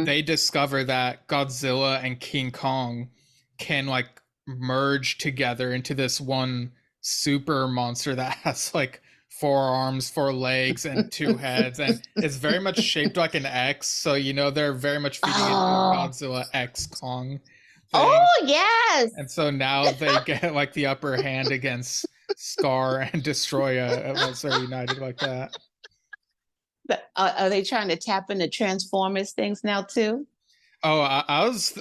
they discover that Godzilla and King Kong can like merge together into this one super monster that has like 4 arms, 4 legs, and 2 heads, and it's very much shaped like an X. So they're very much feeding into Godzilla X Kong thing. Oh, yes. And so now they get like the upper hand against Scar and Destroyer once they're united like that. Are they trying to tap into Transformers things now too? Oh, I was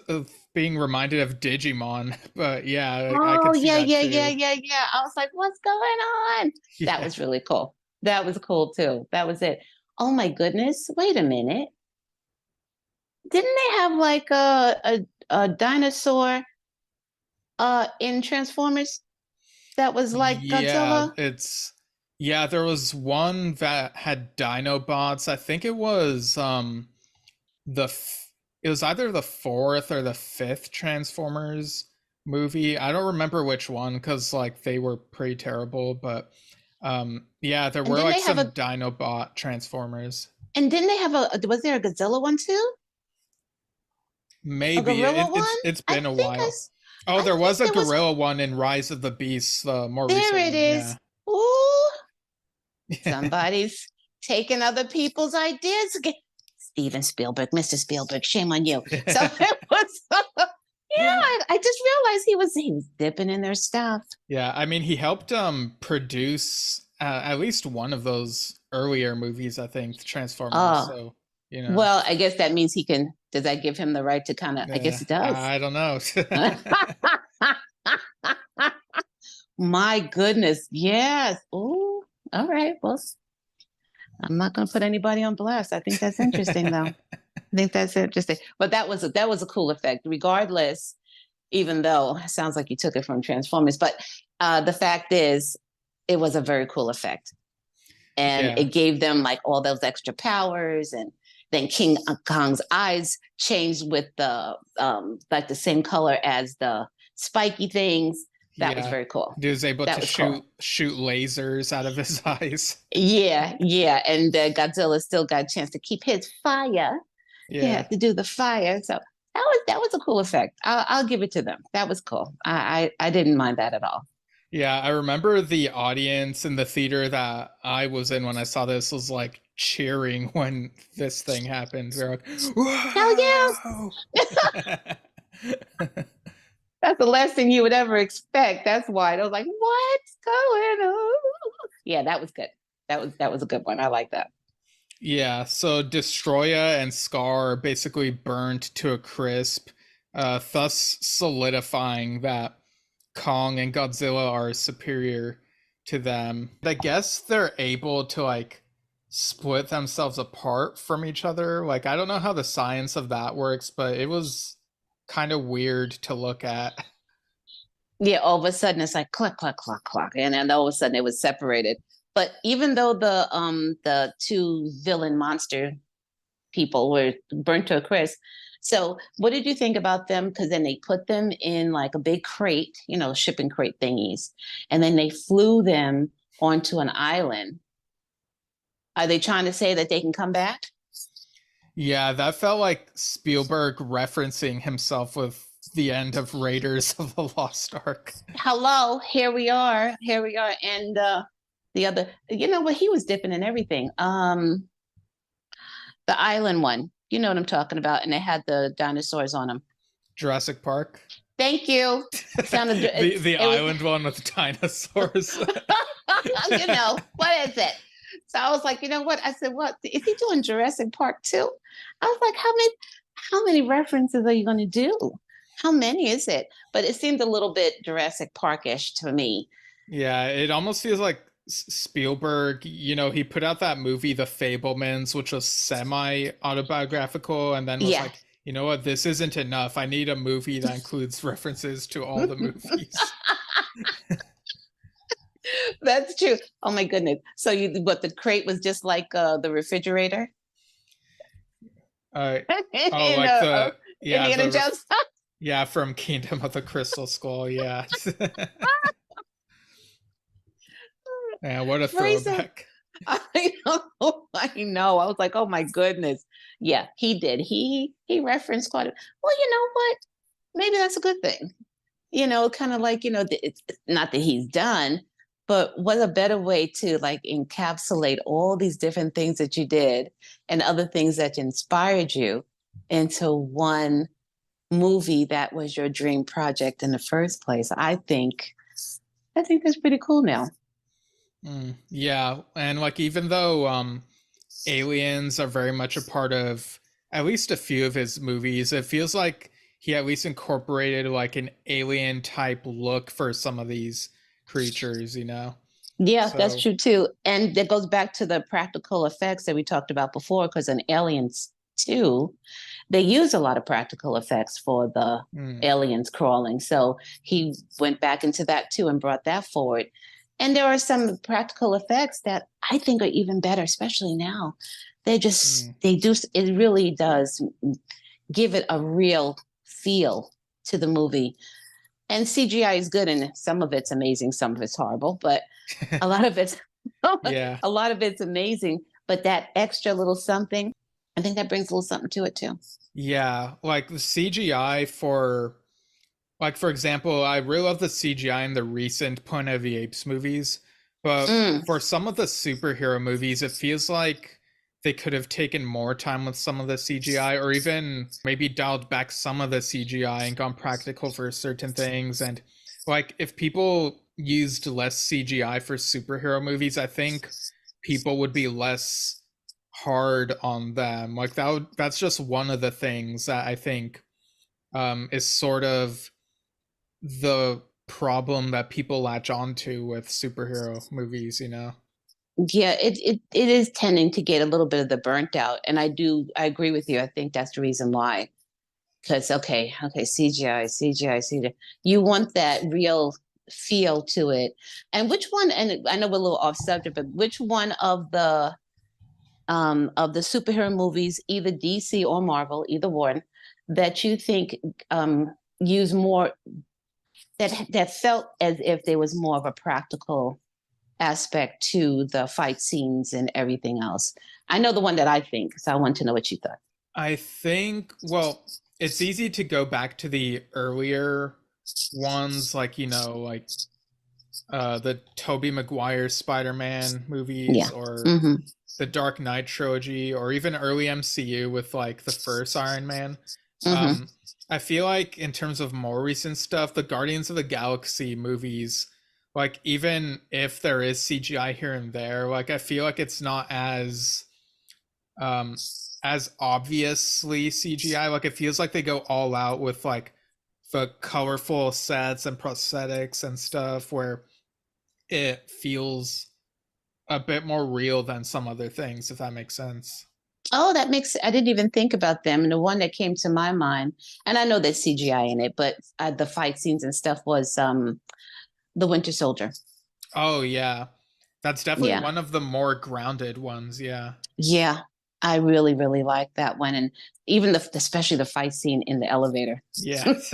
being reminded of Digimon, but yeah, I Oh, could see yeah, that yeah, too. yeah. I was like, what's going on? Yeah. That was really cool. That was cool too. That was it. Oh my goodness. Wait a minute. Didn't they have like a dinosaur in Transformers that was like Yeah, Godzilla? there was one that had Dinobots. I think it was the it was either the fourth or the fifth Transformers movie. I don't remember which one because like they were pretty terrible, but yeah, there And were then like they have some a Dinobot Transformers. and didn't they have was there a Godzilla one too? A Maybe gorilla one? it's I been a think while. Oh, I there think was a there was gorilla one in Rise of the Beasts, the more there recent it one. Yeah. is. Ooh, somebody's taking other people's ideas again. Steven Spielberg, Mr. Spielberg, shame on you. So it was, yeah, I just realized he was dipping in their stuff. Yeah, I mean, he helped produce at least one of those earlier movies, I think, Transformers. Oh, So, well, I guess that means he can. Does that give him the right to kind of? I guess it does. I don't know. My goodness, yes. Oh, all right. Well, I'm not going to put anybody on blast. I think that's interesting, though. I think that's interesting. But that was a cool effect, regardless. Even though it sounds like you took it from Transformers, but the fact is, it was a very cool effect, and Yeah. it gave them like all those extra powers, and then King Kong's eyes changed with the like the same color as the spiky things. That was very cool. He was able That to was shoot cool. shoot lasers out of his eyes. Yeah, and Godzilla still got a chance to keep his fire. He Yeah. had to do the fire, so that was a cool effect. I'll give it to them. That was cool. I didn't mind that at all. Yeah, I remember the audience in the theater that I was in when I saw this was like cheering when this thing happened. They're like, Hell yeah! "Whoa!" That's the last thing you would ever expect. That's why I was like, "What's going on?" Yeah, that was good. That was a good one. I like that. Yeah, so Destroya and Scar are basically burnt to a crisp, thus solidifying that Kong and Godzilla are superior to them. I guess they're able to like split themselves apart from each other. Like I don't know how the science of that works, but it was kind of weird to look at. Yeah, all of a sudden it's like cluck, cluck, cluck, cluck, and then all of a sudden it was separated. But even though the two villain monster people were burnt to a crisp, so what did you think about them? Because then they put them in like a big crate, shipping crate thingies, and then they flew them onto an island. Are they trying to say that they can come back? Yeah, that felt like Spielberg referencing himself with the end of Raiders of the Lost Ark. Hello, here we are, and the other, what he was dipping in everything. The island one, you know what I'm talking about, and they had the dinosaurs on them. Jurassic Park. Thank you. Sounded the island one with dinosaurs. What is it? So I was like, you know what? I said, what is he doing Jurassic Park too? I was like, how many references are you going to do? How many is it? But it seemed a little bit Jurassic Park-ish to me. Yeah, it almost feels like Spielberg, he put out that movie The Fablemans, which was semi-autobiographical, and then was like, you know what, this isn't enough. I need a movie that includes references to all the movies. That's true. Oh my goodness. So the crate was just like the refrigerator? Indiana Jones. Yeah, from Kingdom of the Crystal Skull, yeah. Yeah, what a throwback. I know. I was like, oh my goodness. Yeah, he did. He referenced quite a. Well, you know what? Maybe that's a good thing. Kind of like, it's not that he's done, but what a better way to like encapsulate all these different things that you did and other things that inspired you into one movie that was your dream project in the first place. I think that's pretty cool now. Yeah, and like even though aliens are very much a part of at least a few of his movies, it feels like he at least incorporated like an alien type look for some of these creatures, Yeah, so. That's true too. And that goes back to the practical effects that we talked about before, because in Aliens 2, they use a lot of practical effects for the aliens crawling. So he went back into that too and brought that forward. And there are some practical effects that I think are even better, especially now. They do, it really does give it a real feel to the movie. And CGI is good, and some of it's amazing, some of it's horrible, but a lot of it's a lot of it's amazing. But that extra little something, I think that brings a little something to it too. Yeah, like the CGI for example, I really love the CGI in the recent Planet of the Apes movies, but for some of the superhero movies, it feels like they could have taken more time with some of the CGI, or even maybe dialed back some of the CGI and gone practical for certain things. And like if people used less CGI for superhero movies, I think people would be less hard on them. Like that's just one of the things that I think is sort of the problem that people latch onto with superhero movies, Yeah, it is tending to get a little bit of the burnt out, and I agree with you. I think that's the reason why. Because CGI, you want that real feel to it. And which one? And I know we're a little off subject, but which one of the of the superhero movies, either DC or Marvel, either one, that you think use more that felt as if there was more of a practical aspect to the fight scenes and everything else? I know the one that I think, so I want to know what you thought. I think, well, it's easy to go back to the earlier ones, like, like the Tobey Maguire Spider-Man movies, Yeah. or Mm-hmm. the Dark Knight trilogy, or even early MCU with like the first Iron Man. Mm-hmm. Um, I feel like in terms of more recent stuff, the Guardians of the Galaxy movies, like even if there is CGI here and there, like I feel like it's not um as obviously CGI. Like it feels like they go all out with like the colorful sets and prosthetics and stuff, where it feels a bit more real than some other things, if that makes sense. Oh, that makes, I didn't even think about them. And the one that came to my mind, and I know there's CGI in it, but the fight scenes and stuff was the Winter Soldier. Oh yeah. That's definitely Yeah. one of the more grounded ones, yeah. Yeah. I really, really like that one. And even especially the fight scene in the elevator. Yeah. That's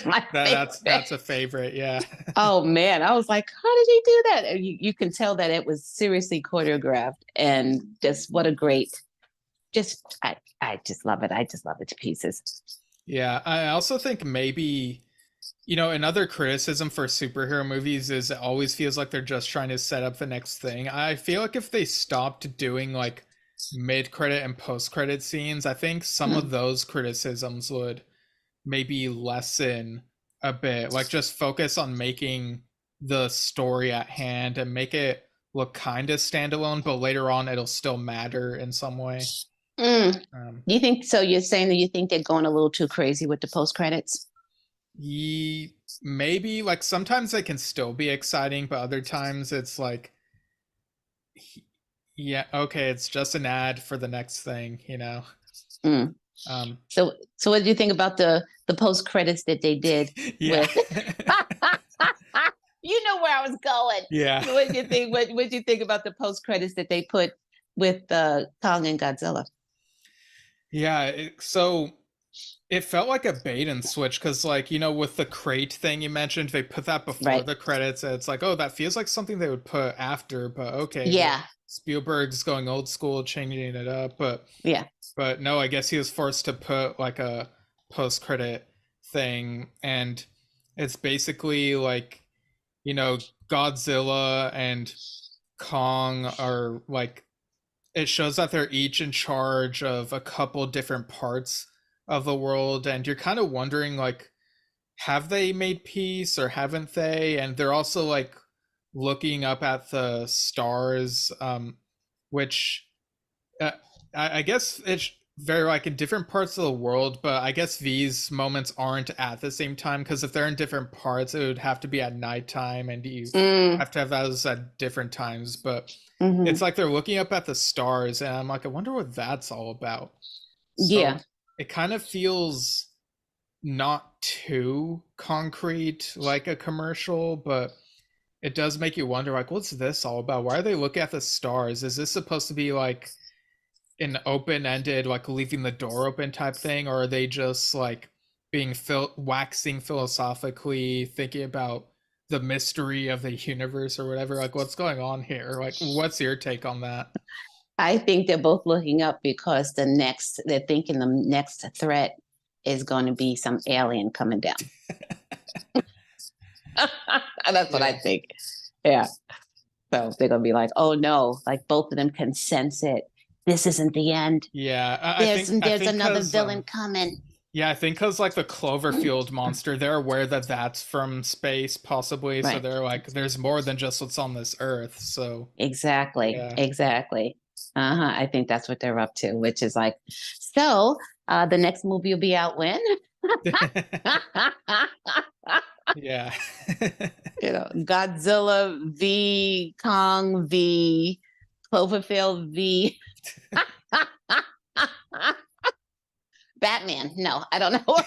my that's favorite. that's a favorite, yeah. Oh man, I was like, how did he do that? And you can tell that it was seriously choreographed, and just what a great, just I just love it. I just love it to pieces. Yeah, I also think maybe, another criticism for superhero movies is it always feels like they're just trying to set up the next thing. I feel like if they stopped doing like mid-credit and post-credit scenes, I think some of those criticisms would maybe lessen a bit. Like just focus on making the story at hand and make it look kind of standalone, but later on it'll still matter in some way. Mm. Um, You think so? You're saying that you think they're going a little too crazy with the post credits? Maybe like sometimes they can still be exciting, but other times it's like, yeah, okay, it's just an ad for the next thing. Mm. Um, So what do you think about the post credits that they did yeah. with? You know where I was going. Yeah. What do you think? What do you think about the post credits that they put with Kong and Godzilla? Yeah, so it felt like a bait and switch because, like, with the crate thing you mentioned, they put that before Right. the credits. And it's like, oh, that feels like something they would put after, but okay. Yeah. Spielberg's going old school, changing it up, Yeah. but no, I guess he was forced to put like a post credit thing, and it's basically like, Godzilla and Kong are like, it shows that they're each in charge of a couple different parts of the world, and you're kind of wondering like, have they made peace or haven't they? And they're also like looking up at the stars, which I guess it's very like in different parts of the world, but I guess these moments aren't at the same time, because if they're in different parts, it would have to be at nighttime, and you have to have those at different times. But it's like they're looking up at the stars, and I'm like, I wonder what that's all about. So Yeah. it kind of feels not too concrete like a commercial, but it does make you wonder, like, what's this all about? Why are they looking at the stars? Is this supposed to be like an open-ended, like leaving the door open type thing, or are they just like being waxing philosophically, thinking about the mystery of the universe or whatever? Like, what's going on here? Like, what's your take on that? I think they're both looking up because they're thinking the next threat is going to be some alien coming down. That's what I think. Yeah. So they're going to be like, oh no, like both of them can sense it. This isn't the end. Yeah, There's I think another villain coming. yeah, I think because like the Cloverfield monster, they're aware that that's from space, possibly. So Right. they're like, there's more than just what's on this Earth. So Exactly. yeah. Exactly. I think that's what they're up to, which is like, so the next movie will be out when? Yeah. Godzilla v Kong v Cloverfield v Batman. No, I don't know.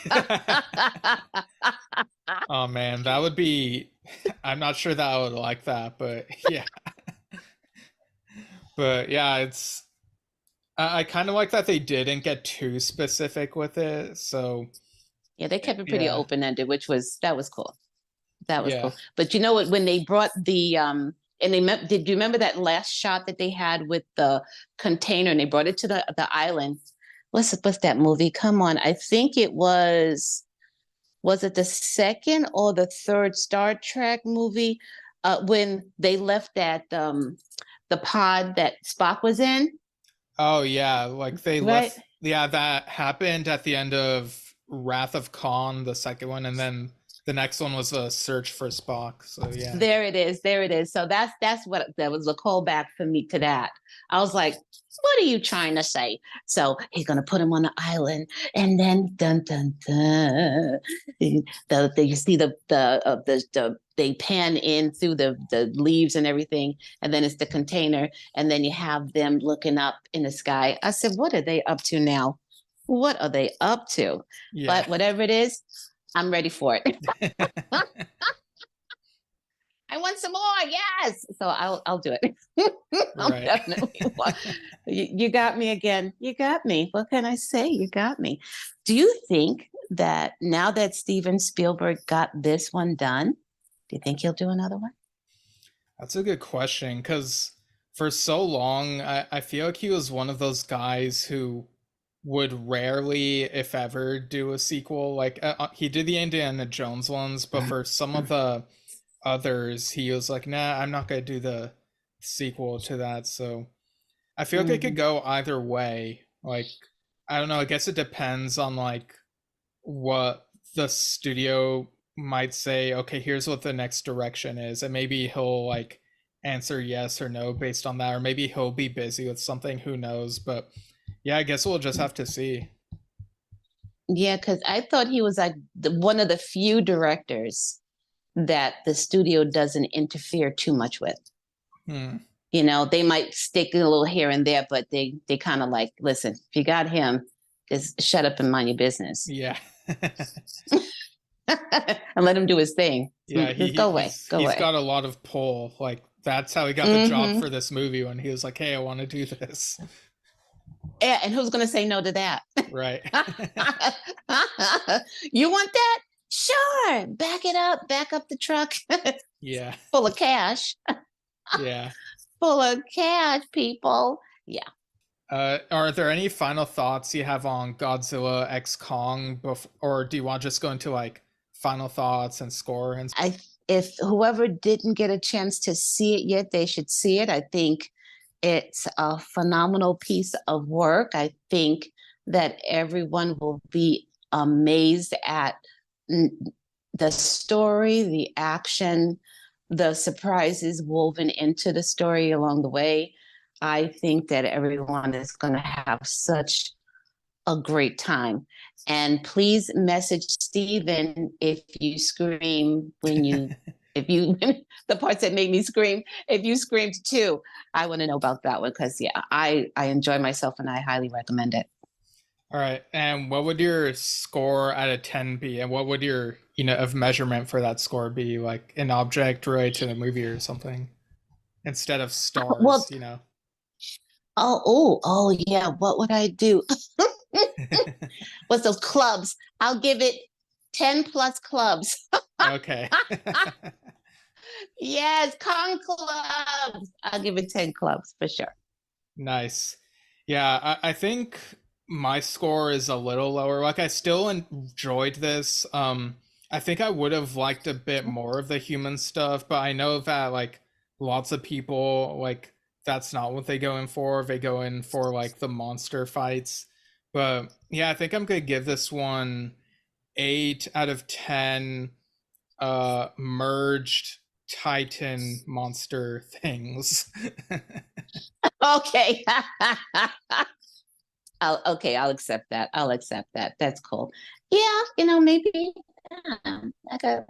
Oh man, that would be. I'm not sure that I would like that, but yeah. But yeah, I kind of like that they didn't get too specific with it. So Yeah, they kept it pretty yeah, open ended, that was cool. That was yeah. cool. But you know what? When they brought the and did you remember that last shot that they had with the container and they brought it to the island? What's that movie? Come on, I think it was it the second or the third Star Trek movie? When they left that the pod that Spock was in, Oh yeah, like they right? left. Yeah, that happened at the end of Wrath of Khan, the second one, and then the next one was a Search for Spock. So yeah, There it is. There it is. So that's what that was a callback for me to that. I was like, what are you trying to say? So he's gonna put him on the island, and then dun dun dun. You see the they pan in through the leaves and everything, and then it's the container, and then you have them looking up in the sky. I said, what are they up to now? What are they up to? yeah. But whatever it is, I'm ready for it. I want some more. Yes. So I'll do it. I'll Right. definitely want. You got me again. You got me. What can I say? You got me. Do you think that now that Steven Spielberg got this one done, do you think he'll do another one? That's a good question because for so long, I feel like he was one of those guys who would rarely, if ever, do a sequel. Like he did the Indiana Jones ones, but for some of the others, he was like, "Nah, I'm not gonna do the sequel to that." So I feel like it could Mhm. go either way. Like I don't know. I guess it depends on like what the studio might say. Okay, here's what the next direction is, and maybe he'll like answer yes or no based on that, or maybe he'll be busy with something. Who knows? But yeah, I guess we'll just have to see. Yeah, because I thought he was like one of the few directors that the studio doesn't interfere too much with. Hmm. You know, they might stick a little here and there, but they kind of like, listen, if you got him, just shut up and mind your business Yeah. and let him do his thing. Yeah, Just go away, go he's away. got a lot of pull. Like that's how he got the job Mm-hmm. for this movie when he was like, "Hey, I want to do this." Yeah, and who's going to say no to that? Right. You want that? Sure. Back it up. Back up the truck. Yeah. Full of cash. Yeah. Full of cash, people. Yeah. Are there any final thoughts you have on Godzilla X Kong, or do you want to just go into like final thoughts and score and? I if whoever didn't get a chance to see it yet, they should see it. I think it's a phenomenal piece of work. I think that everyone will be amazed at the story, the action, the surprises woven into the story along the way. I think that everyone is going to have such a great time. And please message Steven if you scream when you, if you, the parts that made me scream, if you screamed too, I want to know about that one because, yeah, I enjoy myself and I highly recommend it. All right. And what would your score out of 10 be? And what would your, of measurement for that score be? Like an object related to the movie or something instead of Well, stars? yeah. What would I do? What's those clubs? I'll give it 10 plus clubs. Okay. Yes, con clubs. I'll give it 10 clubs for sure. Nice. Yeah, I think my score is a little lower. Like I still enjoyed this. I think I would have liked a bit more of the human stuff, but I know that like lots of people like that's not what they go in for. They go in for like the monster fights. But yeah, I think I'm gonna give this one 8 out of 10 merged Titan monster things. Okay. I'll accept that. I'll accept that. That's cool. Yeah, maybe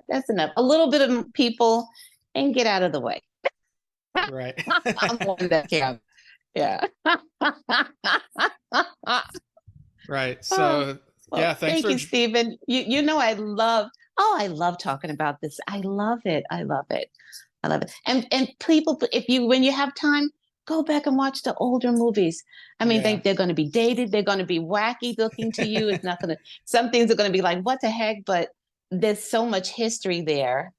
that's enough. A little bit of people and get out of the way. Right. I'm one that can. Yeah. Right. Oh, So well, yeah, thanks thank for you, Stephen. I love talking about this. I love it. I love it. I love it. And people, if you when you have time, go back and watch the older movies. I mean, Yeah. they're going to be dated. They're going to be wacky looking to you. It's not going to, some things are going to be like, what the heck? But there's so much history there.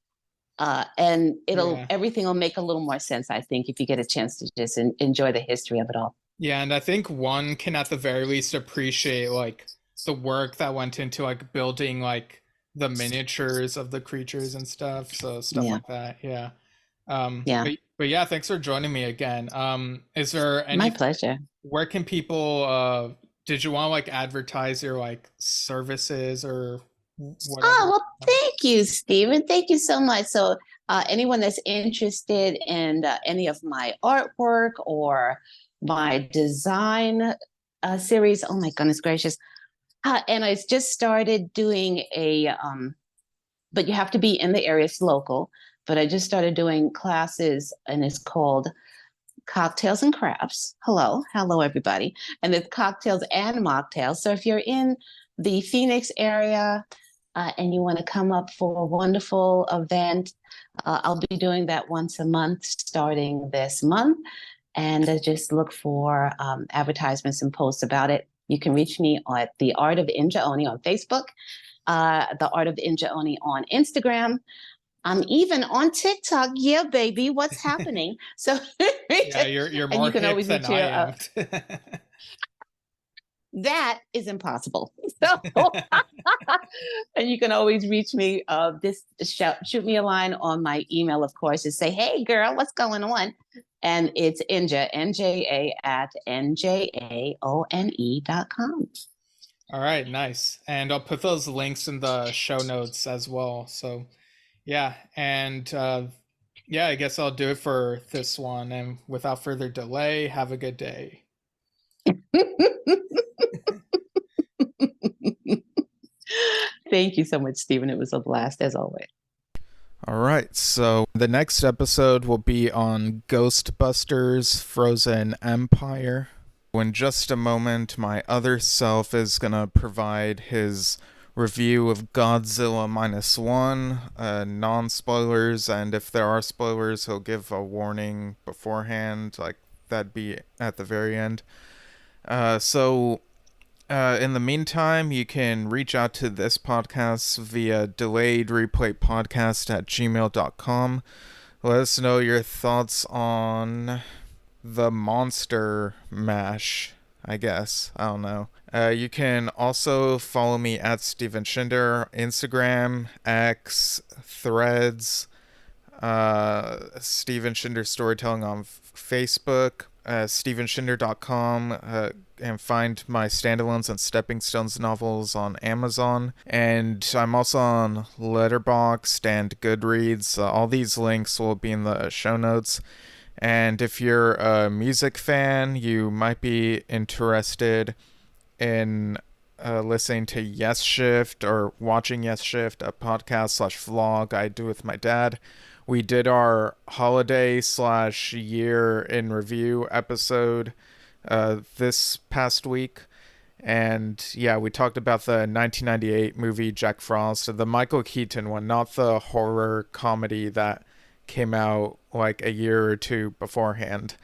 And Yeah. everything will make a little more sense, I think, if you get a chance to just enjoy the history of it all. Yeah, and I think one can at the very least appreciate like the work that went into like building like the miniatures of the creatures and stuff. So stuff Yeah. like that. Yeah. Yeah. But yeah, thanks for joining me again. Is there My any pleasure. where can people did you want to like advertise your like services or Oh, whatever? well, thank you, Stephen. Thank you so much. So, anyone that's interested in any of my artwork or my design series, oh my goodness gracious. And I just started doing but you have to be in the area, it's local. But I just started doing classes, and it's called Cocktails and Crafts. Hello, everybody. And it's cocktails and mocktails. So if you're in the Phoenix area and you want to come up for a wonderful event, I'll be doing that once a month starting this month. And just look for advertisements and posts about it. You can reach me at the Art of Nja Onê on Facebook, the Art of Nja Onê on Instagram. I'm even on TikTok. Yeah, baby, what's happening? So, Yeah, you're and more you can hip always than reach I your. am. That is impossible. So, and you can always reach me. Shoot me a line on my email, of course, and say, "Hey, girl, what's going on?" And it's Nja, NJA at NJAONE.com. All right, nice. And I'll put those links in the show notes as well. So yeah, and yeah, I guess I'll do it for this one. And without further delay, have a good day. Thank you so much, Stephen. It was a blast as always. All right, so the next episode will be on Ghostbusters Frozen Empire. In just a moment, my other self is going to provide his review of Godzilla Minus One, non-spoilers, and if there are spoilers, he'll give a warning beforehand, like that'd be at the very end. In the meantime, you can reach out to this podcast via delayedreplaypodcast@gmail.com. Let us know your thoughts on the monster mash, I guess. I don't know. You can also follow me at Steven Shinder, Instagram, X, Threads, Steven Shinder Storytelling on Facebook, stevenshinder.com, and find my standalones and stepping stones novels on Amazon. And I'm also on Letterboxd and Goodreads. All these links will be in the show notes. And if you're a music fan, you might be interested in listening to Yesshift or watching Yesshift, a podcast/vlog I do with my dad. We did our holiday/year in review episode this past week. And yeah, we talked about the 1998 movie Jack Frost, the Michael Keaton one, not the horror comedy that came out like a year or two beforehand.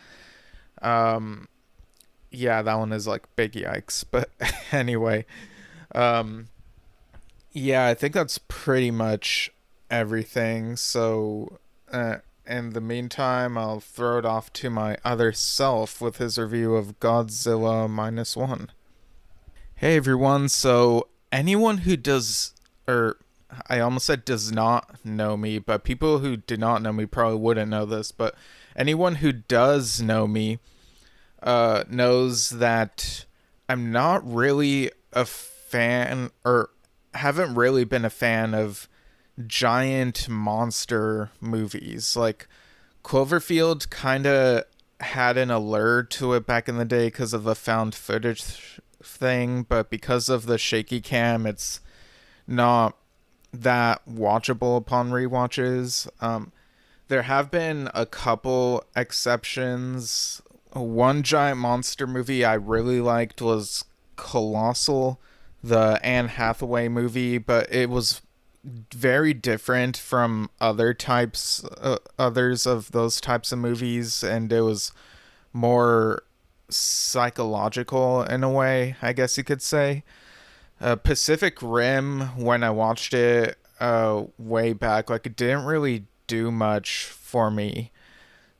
Yeah, that one is like big yikes. But anyway, yeah, I think that's pretty much everything. So, in the meantime, I'll throw it off to my other self with his review of Godzilla Minus One. Hey everyone, so anyone who does, or I almost said does not know me, but people who do not know me probably wouldn't know this, but anyone who does know me knows that I'm not really a fan, or haven't really been a fan of giant monster movies. Like, Cloverfield kind of had an allure to it back in the day because of the found footage thing, but because of the shaky cam, it's not that watchable upon rewatches. There have been a couple exceptions. One giant monster movie I really liked was Colossal, the Anne Hathaway movie, but it was very different from others of those types of movies, and it was more psychological in a way, I guess you could say. Pacific Rim, when I watched it way back, like it didn't really do much for me.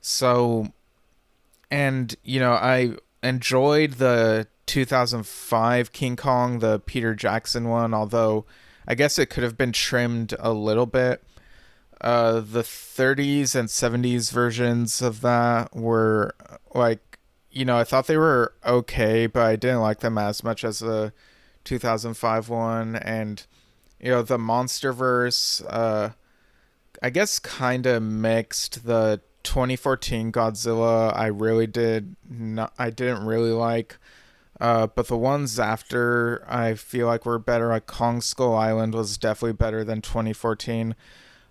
So, and I enjoyed the 2005 King Kong, the Peter Jackson one, although I guess it could have been trimmed a little bit. The 30s and 70s versions of that were like, I thought they were okay, but I didn't like them as much as the 2005 one. And the MonsterVerse, I guess kind of mixed. The 2014 Godzilla I didn't really like. But the ones after I feel like were better. Like Kong Skull Island was definitely better than 2014.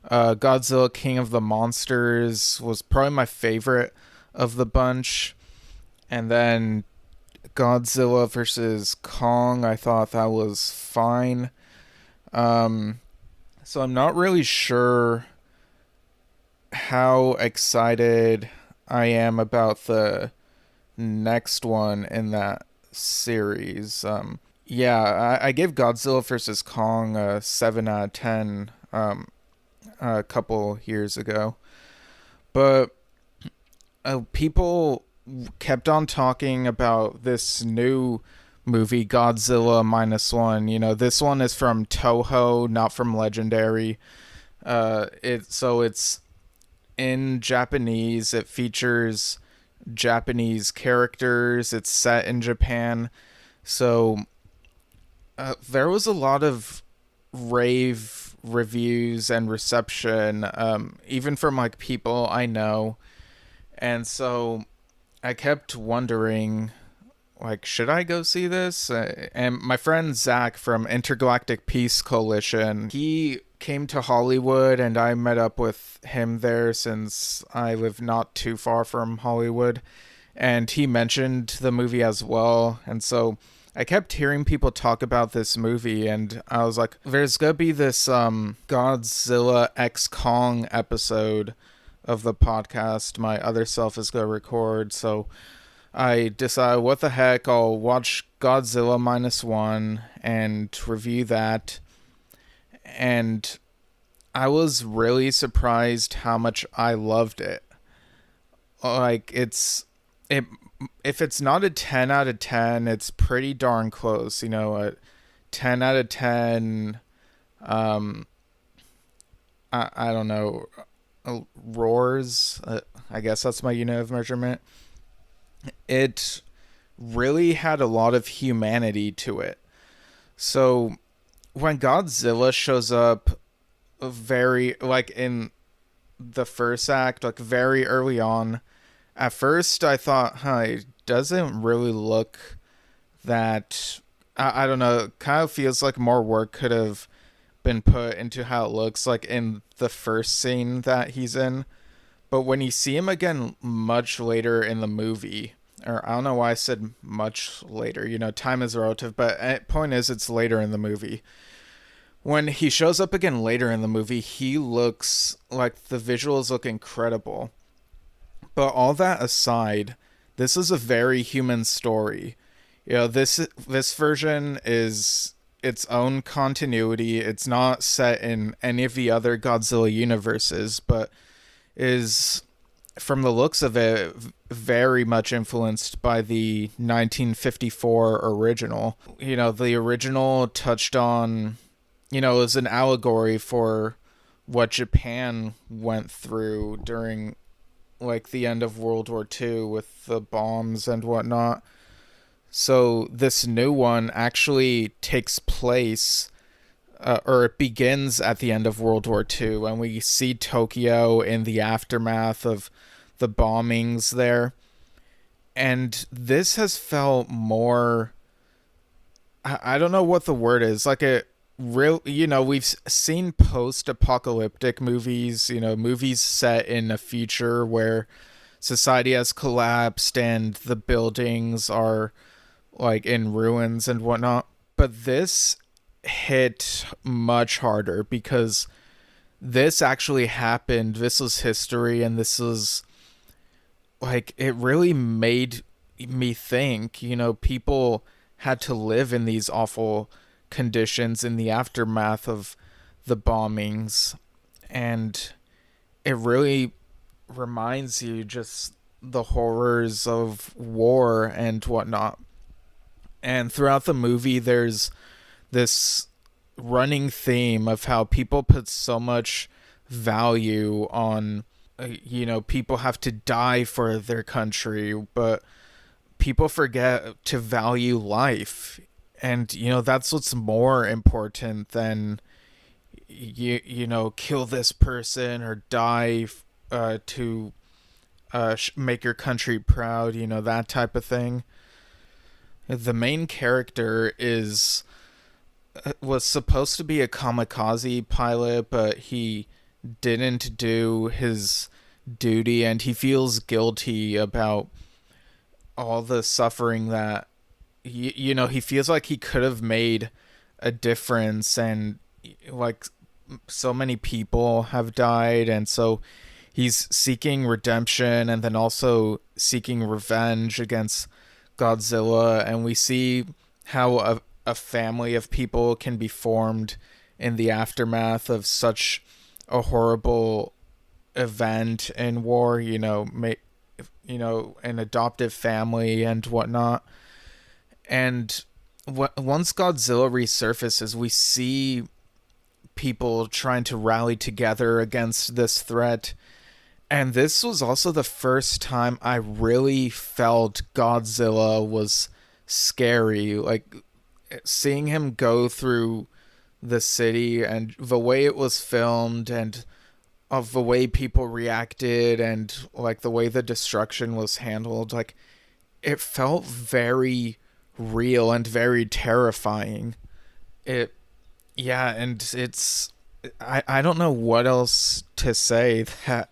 Godzilla King of the Monsters was probably my favorite of the bunch. And then Godzilla versus Kong, I thought that was fine. So I'm not really sure how excited I am about the next one in that series. Yeah, I gave Godzilla versus Kong a 7 out of 10 a couple years ago. But people kept on talking about this new movie, Godzilla Minus One. This one is from Toho, not from Legendary. It's in Japanese. It features Japanese characters. It's set in Japan. So there was a lot of rave reviews and reception, even from like people I know. And so I kept wondering, like, should I go see this? And my friend Zach from Intergalactic Peace Coalition, he came to Hollywood and I met up with him there since I live not too far from Hollywood. And he mentioned the movie as well. And so I kept hearing people talk about this movie, and I was like, there's gonna be this Godzilla X Kong episode of the podcast my other self is gonna record. So I decided, what the heck, I'll watch Godzilla Minus One and review that. And I was really surprised how much I loved it. Like, if it's not a 10 out of 10, it's pretty darn close. A 10 out of 10, I don't know, roars. I guess that's my unit of measurement. It really had a lot of humanity to it. So when Godzilla shows up like in the first act, like very early on, at first I thought, it doesn't really look that, I don't know, it kind of feels like more work could have been put into how it looks like in the first scene that he's in. But when you see him again much later in the movie, or I don't know why I said much later, time is relative, but point is, it's later in the movie. When he shows up again later in the movie, he looks like the visuals look incredible. But all that aside, this is a very human story. This version is its own continuity. It's not set in any of the other Godzilla universes, but is, from the looks of it, very much influenced by the 1954 original. The original touched on, it was an allegory for what Japan went through during like the end of World War II with the bombs and whatnot. So this new one actually takes place, or it begins at the end of World War II, and we see Tokyo in the aftermath of the bombings there. And this has felt more, I don't know what the word is, like a real, we've seen post-apocalyptic movies, movies set in a future where society has collapsed and the buildings are like in ruins and whatnot. But this hit much harder because this actually happened. This was history, and this was like it really made me think, people had to live in these awful conditions in the aftermath of the bombings, and it really reminds you just the horrors of war and whatnot. And throughout the movie, there's this running theme of how people put so much value on, people have to die for their country, but people forget to value life. And, that's what's more important than, kill this person or die to make your country proud, that type of thing. The main character is was supposed to be a kamikaze pilot, but he didn't do his duty, and he feels guilty about all the suffering that he feels like he could have made a difference, and like so many people have died, and so he's seeking redemption and then also seeking revenge against Godzilla. And we see how a family of people can be formed in the aftermath of such a horrible event in war, an adoptive family and whatnot. And once Godzilla resurfaces, we see people trying to rally together against this threat. And this was also the first time I really felt Godzilla was scary. Like, seeing him go through the city and the way it was filmed and of the way people reacted and like the way the destruction was handled, like it felt very real and very terrifying. It Yeah, and I don't know what else to say. That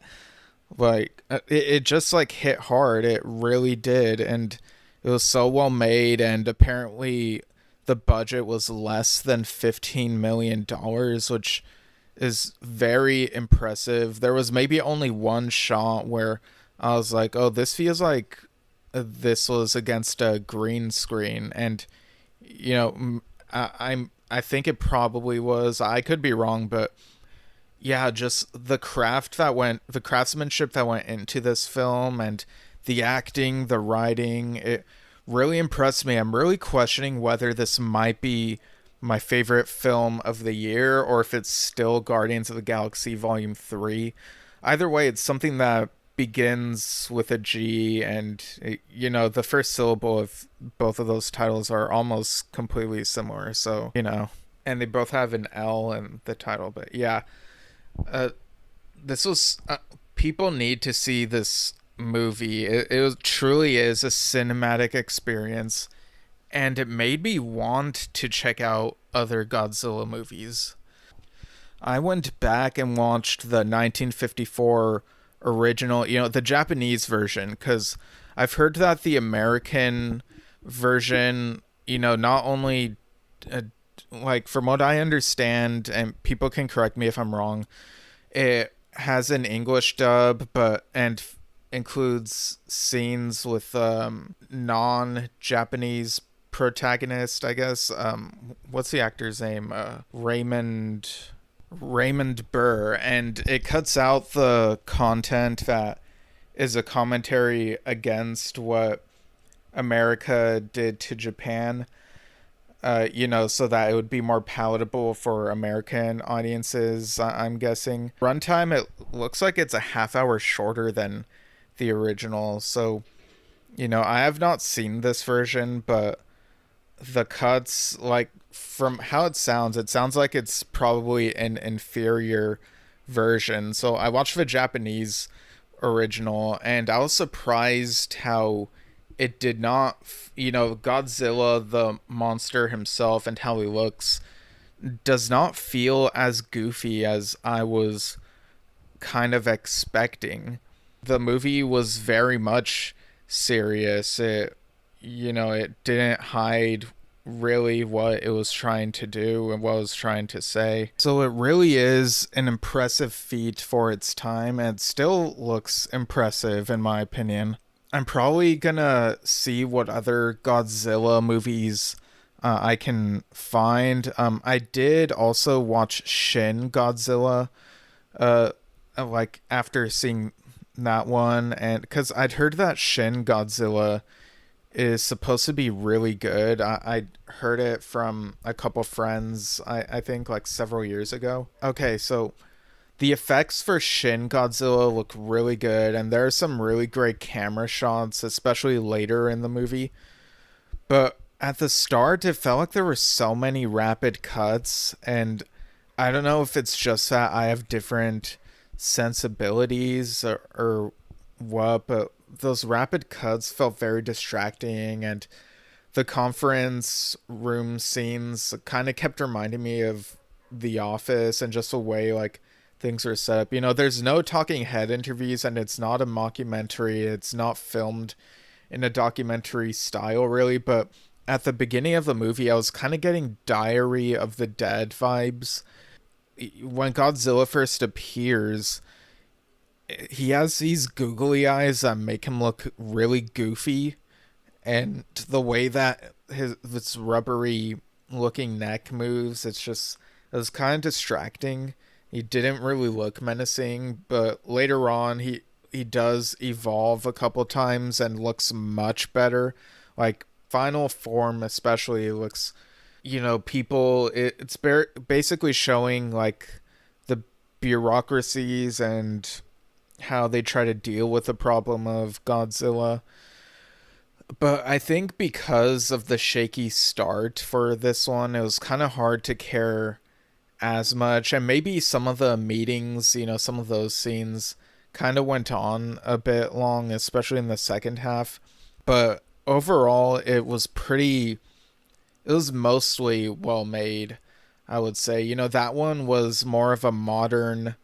like it just like hit hard. It really did, and it was so well made, and apparently the budget was less than $15 million, which is very impressive. There was maybe only one shot where I was like, "Oh, this feels like this was against a green screen," and I think it probably was. I could be wrong, but yeah, just the craftsmanship that went into this film, and the acting, the writing, it really impressed me. I'm really questioning whether this might be my favorite film of the year or if it's still Guardians of the Galaxy Volume 3. Either way, it's something that begins with a G, and the first syllable of both of those titles are almost completely similar. So, and they both have an L in the title, but yeah. Uh, this was people need to see this movie. It truly is a cinematic experience, and it made me want to check out other Godzilla movies. I went back and watched the 1954 original, the Japanese version, because I've heard that the American version, not only like from what I understand, and people can correct me if I'm wrong, it has an English dub, but includes scenes with non-Japanese protagonist, I guess. What's the actor's name? Raymond Burr, and it cuts out the content that is a commentary against what America did to Japan. So that it would be more palatable for American audiences, I'm guessing. Runtime, it looks like it's a half hour shorter than the original. So, I have not seen this version, but the cuts, like, from how it sounds like it's probably an inferior version. So I watched the Japanese original, and I was surprised how it did not, Godzilla, the monster himself, and how he looks, does not feel as goofy as I was kind of expecting. The movie was very much serious. It didn't hide really what it was trying to do and what it was trying to say. So it really is an impressive feat for its time, and it still looks impressive in my opinion. I'm probably gonna see what other Godzilla movies I can find. I did also watch Shin Godzilla, uh, like after seeing that one, and because I'd heard that Shin Godzilla is supposed to be really good. I heard it from a couple friends, I think like several years ago. Okay, so the effects for Shin Godzilla look really good, and there are some really great camera shots, especially later in the movie. But at the start, it felt like there were so many rapid cuts, and I don't know if it's just that I have different sensibilities or what, but those rapid cuts felt very distracting, and the conference room scenes kind of kept reminding me of The Office and just the way like things are set up. You know, there's no talking head interviews, and it's not a mockumentary. It's not filmed in a documentary style, really. But at the beginning of the movie, I was kind of getting Diary of the Dead vibes. When Godzilla first appears, he has these googly eyes that make him look really goofy, and the way that this rubbery looking neck moves, it was kind of distracting. He didn't really look menacing, but later on he does evolve a couple times and looks much better. Like final form especially looks, you know, it's basically showing like the bureaucracies and how they try to deal with the problem of Godzilla. But I think because of the shaky start for this one, it was kind of hard to care as much. And maybe some of the meetings, you know, some of those scenes kind of went on a bit long, especially in the second half. But overall, it was mostly well made, I would say. You know, that one was more of a modern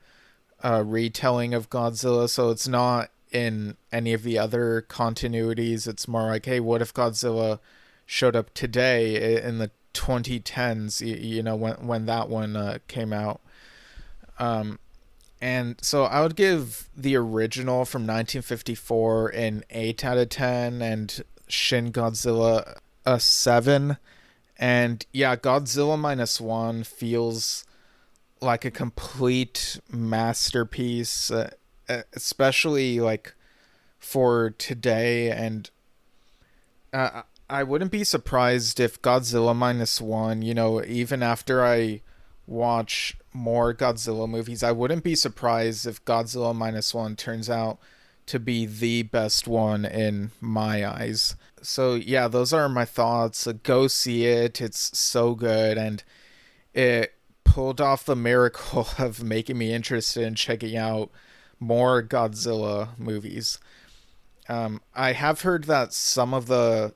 retelling of Godzilla, so it's not in any of the other continuities. It's more like, hey, what if Godzilla showed up today in the 2010s, you know, when that one came out. And so I would give the original from 1954 an 8 out of 10 and Shin Godzilla a 7. And yeah, Godzilla Minus One feels like a complete masterpiece, especially like for today. And I wouldn't be surprised if Godzilla Minus One, you know, even after I watch more Godzilla movies, I wouldn't be surprised if Godzilla Minus One turns out to be the best one in my eyes. So yeah, those are my thoughts. Go see it. It's so good, and it pulled off the miracle of making me interested in checking out more Godzilla movies. I have heard that some of the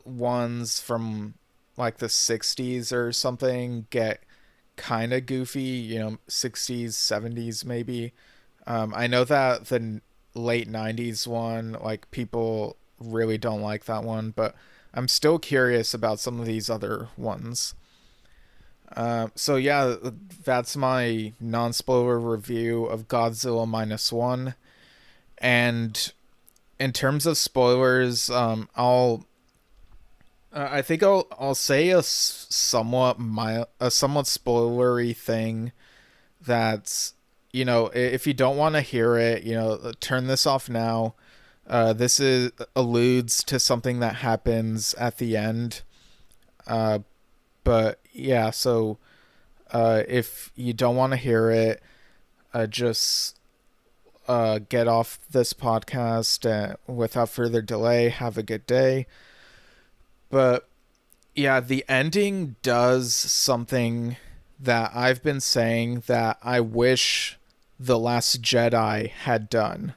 ones from like the 60s or something get kind of goofy, you know, 60s, 70s maybe. I know that the late 90s one, like people really don't like that one, but I'm still curious about some of these other ones. So yeah, that's my non-spoiler review of Godzilla Minus One. And in terms of spoilers, I think I'll say a somewhat spoilery thing. That's, you know, if you don't want to hear it, you know, turn this off now. This alludes to something that happens at the end. But yeah, so if you don't want to hear it, just get off this podcast without further delay. Have a good day. But yeah, the ending does something that I've been saying that I wish The Last Jedi had done.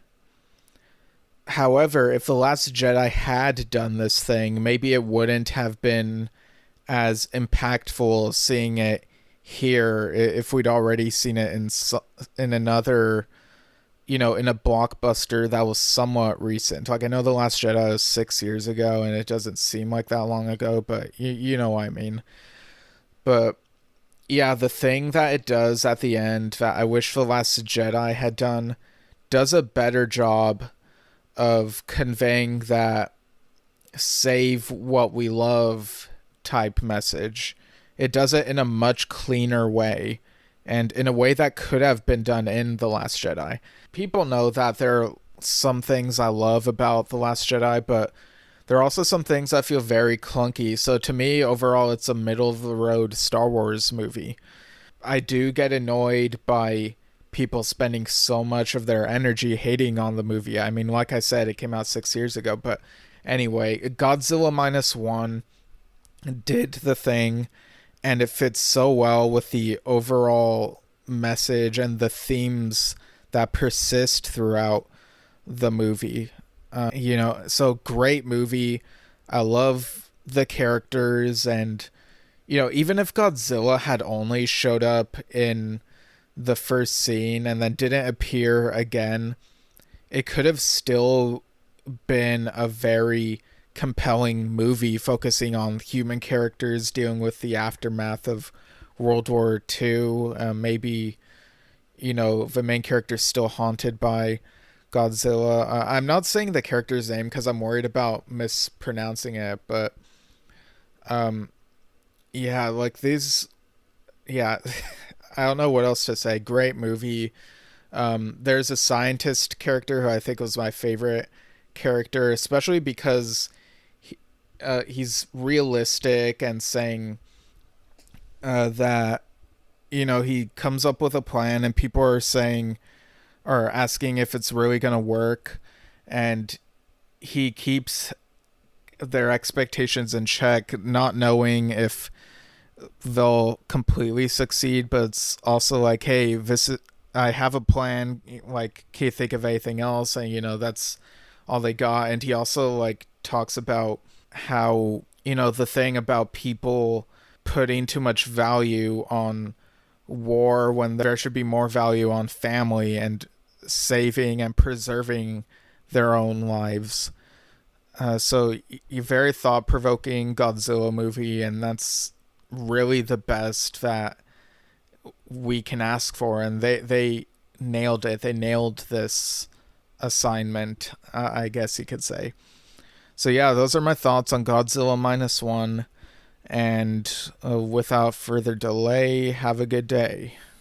However, if The Last Jedi had done this thing, maybe it wouldn't have been as impactful seeing it here if we'd already seen it in another, in a blockbuster that was somewhat recent. Like, I know The Last Jedi was 6 years ago, and it doesn't seem like that long ago, but you know what I mean. But yeah, the thing that it does at the end that I wish The Last Jedi had done does a better job of conveying that save what we love type message. It does it in a much cleaner way, and in a way that could have been done in The Last Jedi. People know that there are some things I love about The Last Jedi, but there are also some things that feel very clunky. So to me, overall, it's a middle of the road Star Wars movie. I do get annoyed by people spending so much of their energy hating on the movie. I mean, like I said, it came out 6 years ago, but anyway, Godzilla Minus One did the thing, and it fits so well with the overall message and the themes that persist throughout the movie. So great movie. I love the characters, and even if Godzilla had only showed up in the first scene and then didn't appear again, it could have still been a very compelling movie focusing on human characters dealing with the aftermath of World War II. Maybe, the main character's still haunted by Godzilla. I'm not saying the character's name because I'm worried about mispronouncing it, but yeah, like these, yeah, I don't know what else to say. Great movie. There's a scientist character who I think was my favorite character, especially because he's realistic and saying that he comes up with a plan and people are saying or asking if it's really going to work, and he keeps their expectations in check, not knowing if they'll completely succeed, but it's also like, hey, I have a plan, like, can you think of anything else? And that's all they got. And he also like talks about how the thing about people putting too much value on war when there should be more value on family and saving and preserving their own lives. So very thought-provoking Godzilla movie, and that's really the best that we can ask for, and they nailed it. They nailed this assignment, I guess you could say. So yeah, those are my thoughts on Godzilla Minus One, and without further delay, have a good day.